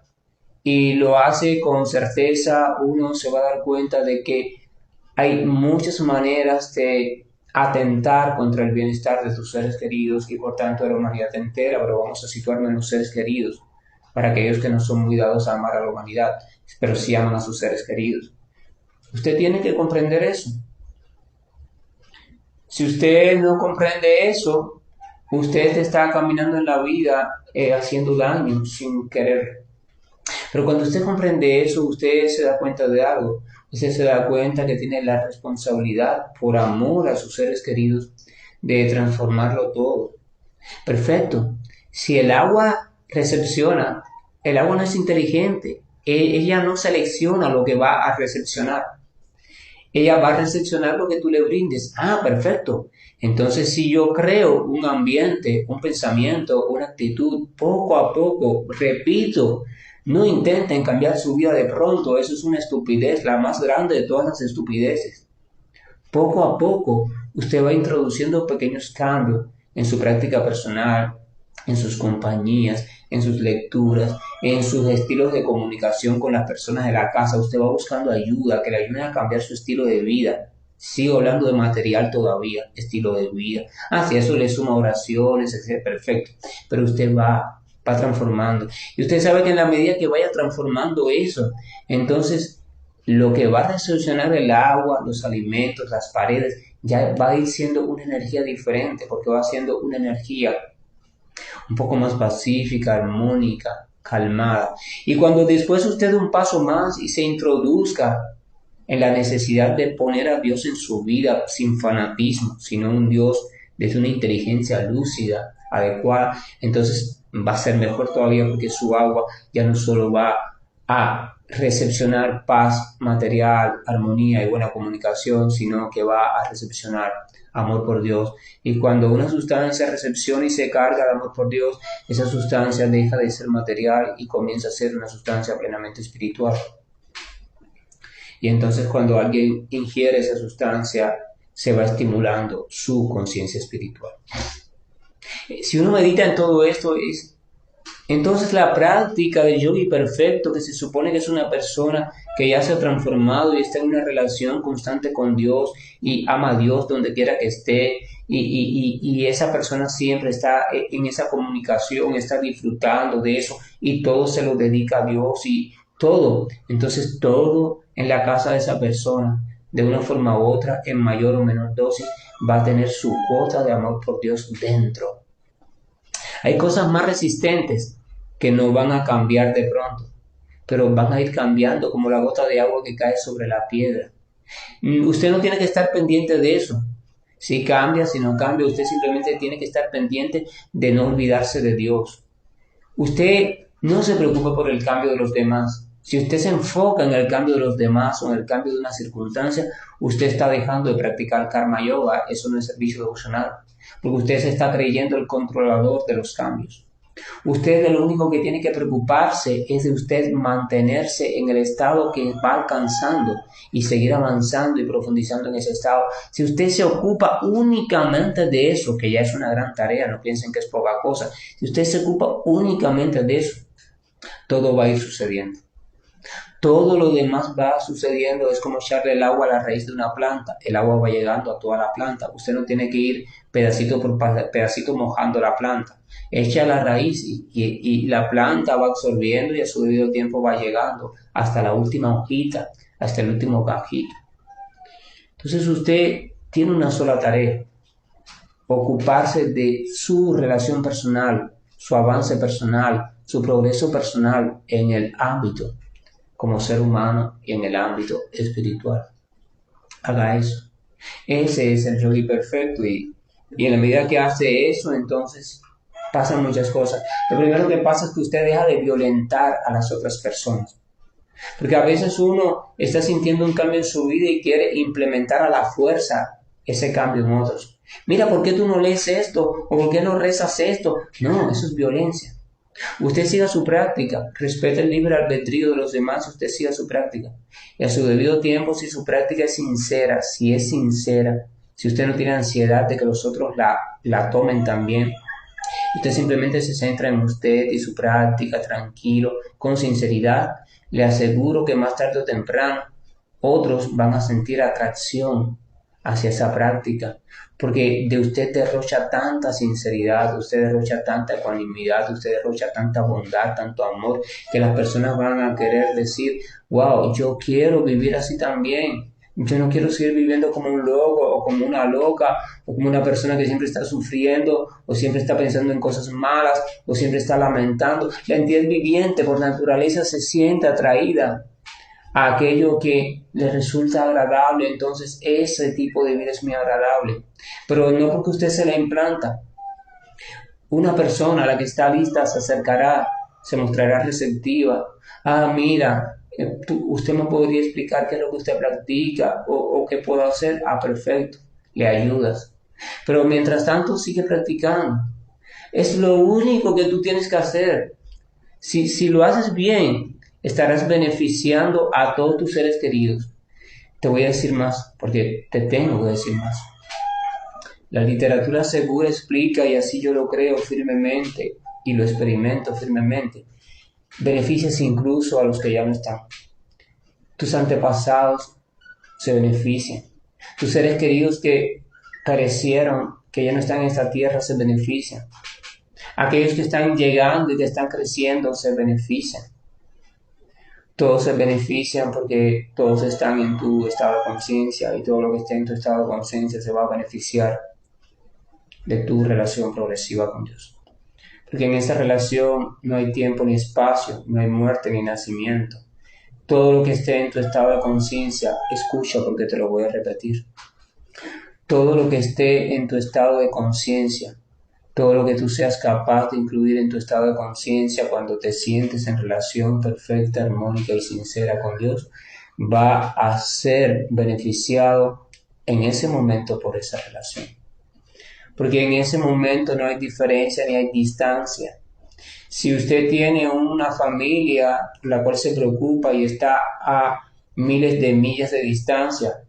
y lo hace con certeza, uno se va a dar cuenta de que hay muchas maneras de atentar contra el bienestar de tus seres queridos y por tanto de la humanidad entera, pero vamos a situarnos en los seres queridos, para aquellos que no son muy dados a amar a la humanidad, pero sí aman a sus seres queridos. Usted tiene que comprender eso. Si usted no comprende eso, usted está caminando en la vida haciendo daño sin querer. Pero cuando usted comprende eso, usted se da cuenta de algo. Usted se da cuenta que tiene la responsabilidad, por amor a sus seres queridos, de transformarlo todo. Perfecto. Si el agua recepciona, el agua no es inteligente. Ella no selecciona lo que va a recepcionar. Ella va a recepcionar lo que tú le brindes. Ah, perfecto. Entonces, si yo creo un ambiente, un pensamiento, una actitud, poco a poco, repito, no intenten cambiar su vida de pronto. Eso es una estupidez, la más grande de todas las estupideces. Poco a poco, usted va introduciendo pequeños cambios en su práctica personal, en sus compañías, en sus lecturas, en sus estilos de comunicación con las personas de la casa. Usted va buscando ayuda, que le ayuden a cambiar su estilo de vida. Sigo hablando de material todavía, estilo de vida. Si eso le suma oraciones, etc., perfecto. Pero usted va transformando. Y usted sabe que en la medida que vaya transformando eso, entonces lo que va a resolucionar el agua, los alimentos, las paredes, ya va a ir siendo una energía diferente, porque va siendo una energía un poco más pacífica, armónica, calmada. Y cuando después usted dé un paso más y se introduzca en la necesidad de poner a Dios en su vida sin fanatismo, sino un Dios desde una inteligencia lúcida, adecuada, entonces va a ser mejor todavía porque su agua ya no solo va a recepcionar paz material, armonía y buena comunicación, sino que va a recepcionar amor por Dios. Y cuando una sustancia recepciona y se carga de amor por Dios, esa sustancia deja de ser material y comienza a ser una sustancia plenamente espiritual. Y entonces cuando alguien ingiere esa sustancia, se va estimulando su conciencia espiritual. Si uno medita en todo esto, entonces la práctica del yogi perfecto, que se supone que es una persona que ya se ha transformado y está en una relación constante con Dios y ama a Dios donde quiera que esté, y esa persona siempre está en esa comunicación, está disfrutando de eso y todo se lo dedica a Dios y todo. Entonces todo en la casa de esa persona, de una forma u otra, en mayor o menor dosis, va a tener su cuota de amor por Dios dentro. Hay cosas más resistentes que no van a cambiar de pronto, pero van a ir cambiando como la gota de agua que cae sobre la piedra. Usted no tiene que estar pendiente de eso. Si cambia, si no cambia, usted simplemente tiene que estar pendiente de no olvidarse de Dios. Usted no se preocupe por el cambio de los demás. Si usted se enfoca en el cambio de los demás o en el cambio de una circunstancia, usted está dejando de practicar karma yoga. Eso no es servicio devocional, porque usted se está creyendo el controlador de los cambios. Usted de lo único que tiene que preocuparse es de usted mantenerse en el estado que va alcanzando y seguir avanzando y profundizando en ese estado. Si usted se ocupa únicamente de eso, que ya es una gran tarea, no piensen que es poca cosa, si usted se ocupa únicamente de eso, todo va a ir sucediendo. Todo lo demás va sucediendo, es como echarle el agua a la raíz de una planta. El agua va llegando a toda la planta. Usted no tiene que ir pedacito por pedacito mojando la planta. Echa la raíz y la planta va absorbiendo y a su debido tiempo va llegando hasta la última hojita, hasta el último cajito. Entonces usted tiene una sola tarea: ocuparse de su relación personal, su avance personal, su progreso personal en el ámbito como ser humano y en el ámbito espiritual. Haga eso. Ese es el yogi perfecto y en la medida que hace eso, entonces pasan muchas cosas. Lo primero que pasa es que usted deja de violentar a las otras personas. Porque a veces uno está sintiendo un cambio en su vida y quiere implementar a la fuerza ese cambio en otros. Mira, ¿por qué tú no lees esto? ¿O por qué no rezas esto? No, eso es violencia. Usted siga su práctica, respete el libre albedrío de los demás, usted siga su práctica. Y a su debido tiempo, si su práctica es sincera, si usted no tiene ansiedad de que los otros la tomen también, usted simplemente se centra en usted y su práctica, tranquilo, con sinceridad, le aseguro que más tarde o temprano otros van a sentir atracción hacia esa práctica, porque de usted derrocha tanta sinceridad, usted derrocha tanta ecuanimidad, usted derrocha tanta bondad, tanto amor, que las personas van a querer decir: wow, yo quiero vivir así también. Yo no quiero seguir viviendo como un loco o como una loca o como una persona que siempre está sufriendo o siempre está pensando en cosas malas o siempre está lamentando. La entidad viviente por naturaleza se siente atraída a aquello que le resulta agradable, entonces ese tipo de vida es muy agradable, pero no porque usted se la implanta. Una persona a la que está lista se acercará, se mostrará receptiva. Ah, mira, usted me podría explicar qué es lo que usted practica o qué puedo hacer. Ah, perfecto, le ayudas. Pero mientras tanto sigue practicando. Es lo único que tú tienes que hacer. Si lo haces bien, estarás beneficiando a todos tus seres queridos. Te voy a decir más, porque te tengo que decir más. La literatura segura explica, y así yo lo creo firmemente y lo experimento firmemente, beneficias incluso a los que ya no están. Tus antepasados se benefician. Tus seres queridos que perecieron, que ya no están en esta tierra, se benefician. Aquellos que están llegando y que están creciendo se benefician. Todos se benefician porque todos están en tu estado de conciencia y todo lo que esté en tu estado de conciencia se va a beneficiar de tu relación progresiva con Dios. Porque en esa relación no hay tiempo ni espacio, no hay muerte ni nacimiento. Todo lo que esté en tu estado de conciencia, escucha porque te lo voy a repetir. Todo lo que esté en tu estado de conciencia, todo lo que tú seas capaz de incluir en tu estado de conciencia cuando te sientes en relación perfecta, armónica y sincera con Dios, va a ser beneficiado en ese momento por esa relación. Porque en ese momento no hay diferencia ni hay distancia. Si usted tiene una familia la cual se preocupa y está a miles de millas de distancia,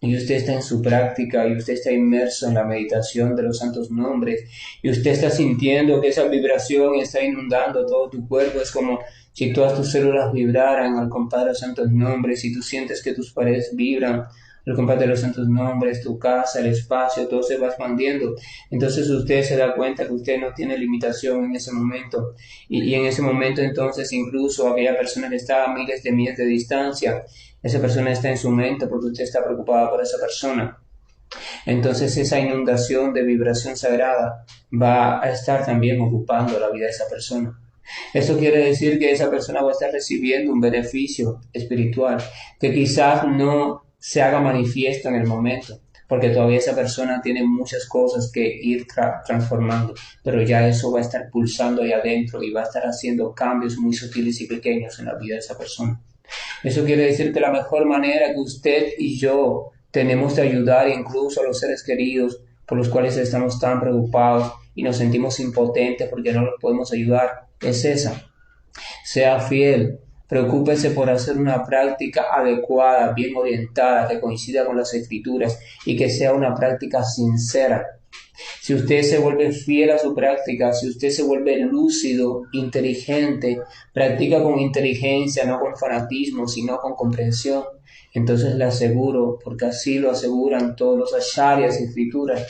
y usted está en su práctica y usted está inmerso en la meditación de los santos nombres y usted está sintiendo que esa vibración está inundando todo tu cuerpo, es como si todas tus células vibraran al compás de los santos nombres y tú sientes que tus paredes vibran al compás de los santos nombres, tu casa, el espacio, todo se va expandiendo. Entonces usted se da cuenta que usted no tiene limitación en ese momento y en ese momento entonces incluso aquella persona que está a miles de millas de distancia, esa persona está en su mente porque usted está preocupada por esa persona. Entonces esa inundación de vibración sagrada va a estar también ocupando la vida de esa persona. Eso quiere decir que esa persona va a estar recibiendo un beneficio espiritual que quizás no se haga manifiesto en el momento, porque todavía esa persona tiene muchas cosas que ir transformando, pero ya eso va a estar pulsando ahí adentro y va a estar haciendo cambios muy sutiles y pequeños en la vida de esa persona. Eso quiere decir que la mejor manera que usted y yo tenemos de ayudar incluso a los seres queridos por los cuales estamos tan preocupados y nos sentimos impotentes porque no los podemos ayudar es esa. Sea fiel, preocúpese por hacer una práctica adecuada, bien orientada, que coincida con las escrituras y que sea una práctica sincera. Si usted se vuelve fiel a su práctica, si usted se vuelve lúcido, inteligente, practica con inteligencia, no con fanatismo, sino con comprensión, entonces le aseguro, porque así lo aseguran todos los acharyas y escrituras,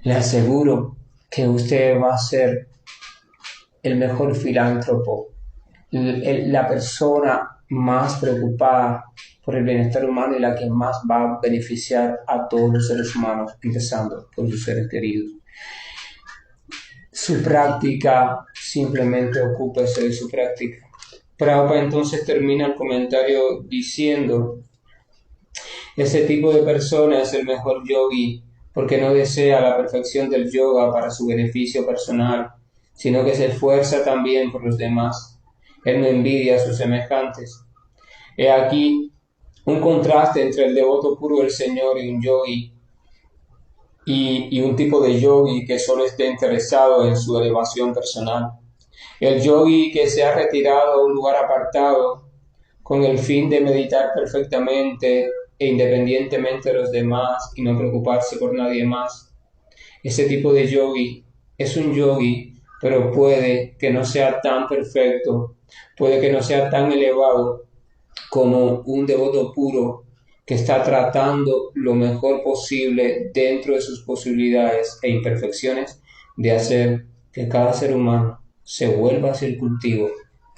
le aseguro que usted va a ser el mejor filántropo, la persona más preocupada por el bienestar humano y la que más va a beneficiar a todos los seres humanos, empezando por sus seres queridos. Su práctica, simplemente ocúpese de su práctica. Prabhupada entonces termina el comentario diciendo: ese tipo de persona es el mejor yogi porque no desea la perfección del yoga para su beneficio personal, sino que se esfuerza también por los demás. Él no envidia a sus semejantes. He aquí un contraste entre el devoto puro del Señor y un yogi y un tipo de yogi que solo esté interesado en su elevación personal. El yogi que se ha retirado a un lugar apartado con el fin de meditar perfectamente e independientemente de los demás y no preocuparse por nadie más. Ese tipo de yogi es un yogi, pero puede que no sea tan perfecto, puede que no sea tan elevado como un devoto puro que está tratando lo mejor posible dentro de sus posibilidades e imperfecciones de hacer que cada ser humano se vuelva hacia el cultivo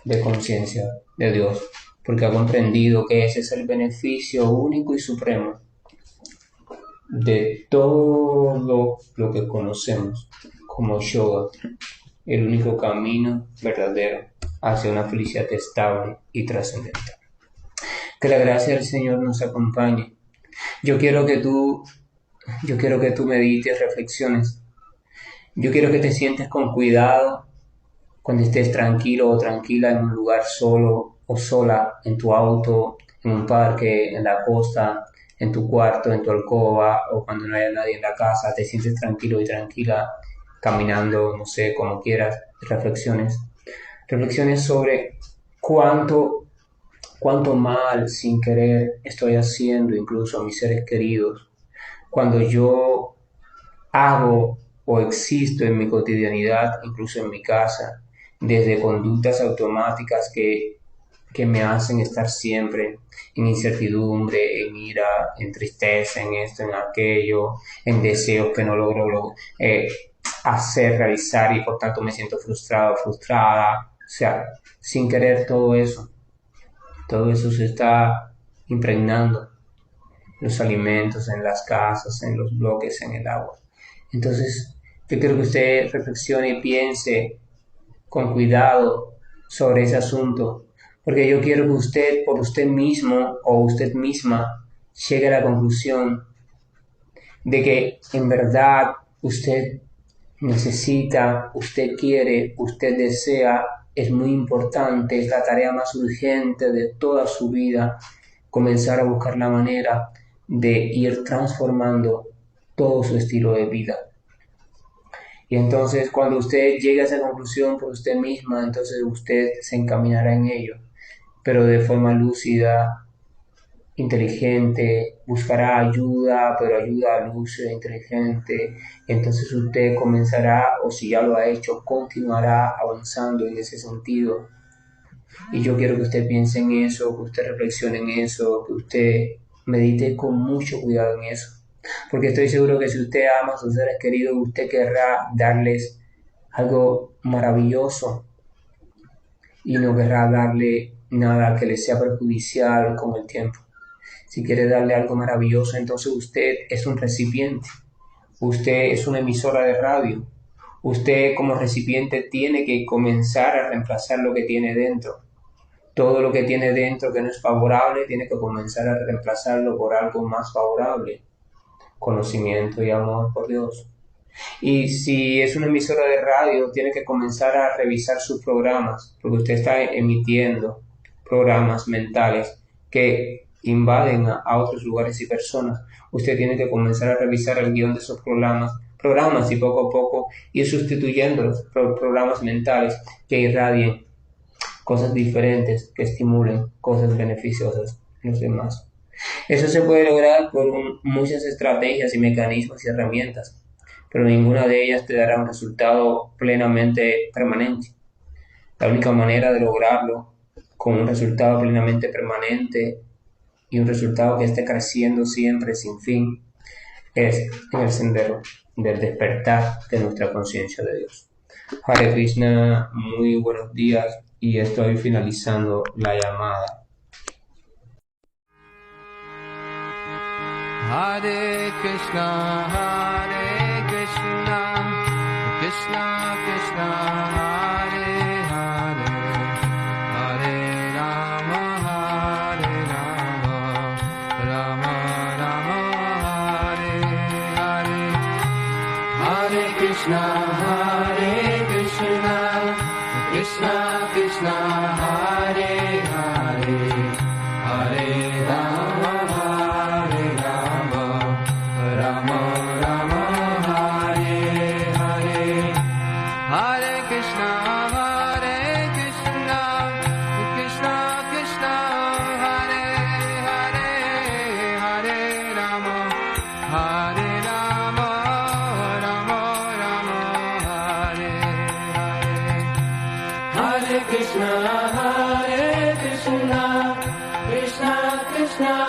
de conciencia de Dios, porque ha comprendido que ese es el beneficio único y supremo de todo lo que conocemos como yoga, el único camino verdadero hacia una felicidad estable y trascendental. Que la gracia del Señor nos acompañe. Yo quiero que tú, yo quiero que tú medites, reflexiones. Yo quiero que te sientes con cuidado cuando estés tranquilo o tranquila en un lugar solo o sola, en tu auto, en un parque, en la costa, en tu cuarto, en tu alcoba o cuando no haya nadie en la casa, te sientes tranquilo y tranquila caminando, no sé, como quieras, reflexiones. Reflexiones sobre cuánto mal sin querer estoy haciendo incluso a mis seres queridos cuando yo hago o existo en mi cotidianidad, incluso en mi casa, desde conductas automáticas que me hacen estar siempre en incertidumbre, en ira, en tristeza, en esto, en aquello, en deseos que no logro hacer, realizar y por tanto me siento frustrado, frustrada. O sea, sin querer todo eso se está impregnando los alimentos en las casas, en los bloques, en el agua. Entonces, yo quiero que usted reflexione y piense con cuidado sobre ese asunto, porque yo quiero que usted, por usted mismo o usted misma, llegue a la conclusión de que en verdad usted necesita, usted quiere, usted desea, es muy importante, es la tarea más urgente de toda su vida, comenzar a buscar la manera de ir transformando todo su estilo de vida. Y entonces cuando usted llegue a esa conclusión por usted misma, entonces usted se encaminará en ello, pero de forma lúcida, inteligente, buscará ayuda, pero ayuda lúcida, inteligente. Entonces usted comenzará, o si ya lo ha hecho, continuará avanzando en ese sentido. Y yo quiero que usted piense en eso, que usted reflexione en eso, que usted medite con mucho cuidado en eso. Porque estoy seguro que si usted ama a sus seres queridos, usted querrá darles algo maravilloso y no querrá darle nada que le sea perjudicial con el tiempo. Si quiere darle algo maravilloso, entonces usted es un recipiente, usted es una emisora de radio, Usted como recipiente tiene que comenzar a reemplazar lo que tiene dentro. Todo lo que tiene dentro que no es favorable, tiene que comenzar a reemplazarlo por algo más favorable. Conocimiento y amor por Dios. Y si es una emisora de radio, tiene que comenzar a revisar sus programas, porque usted está emitiendo programas mentales que invaden a otros lugares y personas. Usted tiene que comenzar a revisar el guión de esos programas y poco a poco ir sustituyendo los programas mentales que irradien cosas diferentes, que estimulen cosas beneficiosas en los demás. Eso se puede lograr por muchas estrategias y mecanismos y herramientas, pero ninguna de ellas te dará un resultado plenamente permanente. La única manera de lograrlo con un resultado plenamente permanente y un resultado que esté creciendo siempre sin fin es en el sendero del despertar de nuestra conciencia de Dios. Hare Krishna, muy buenos días y estoy finalizando la llamada. Hare Krishna, Krishna Krishna, Hare Hare, Hare Rama, Rama Rama, Hare Hare. Hare Krishna, Krishna Krishna, Hare Hare, Hare Rama, Rama Rama, Hare Hare. Hare Krishna, Krishna Krishna, Hare Hare, Hare Rama, Rama Rama, Hare Hare. Hare Krishna, Krishna Krishna,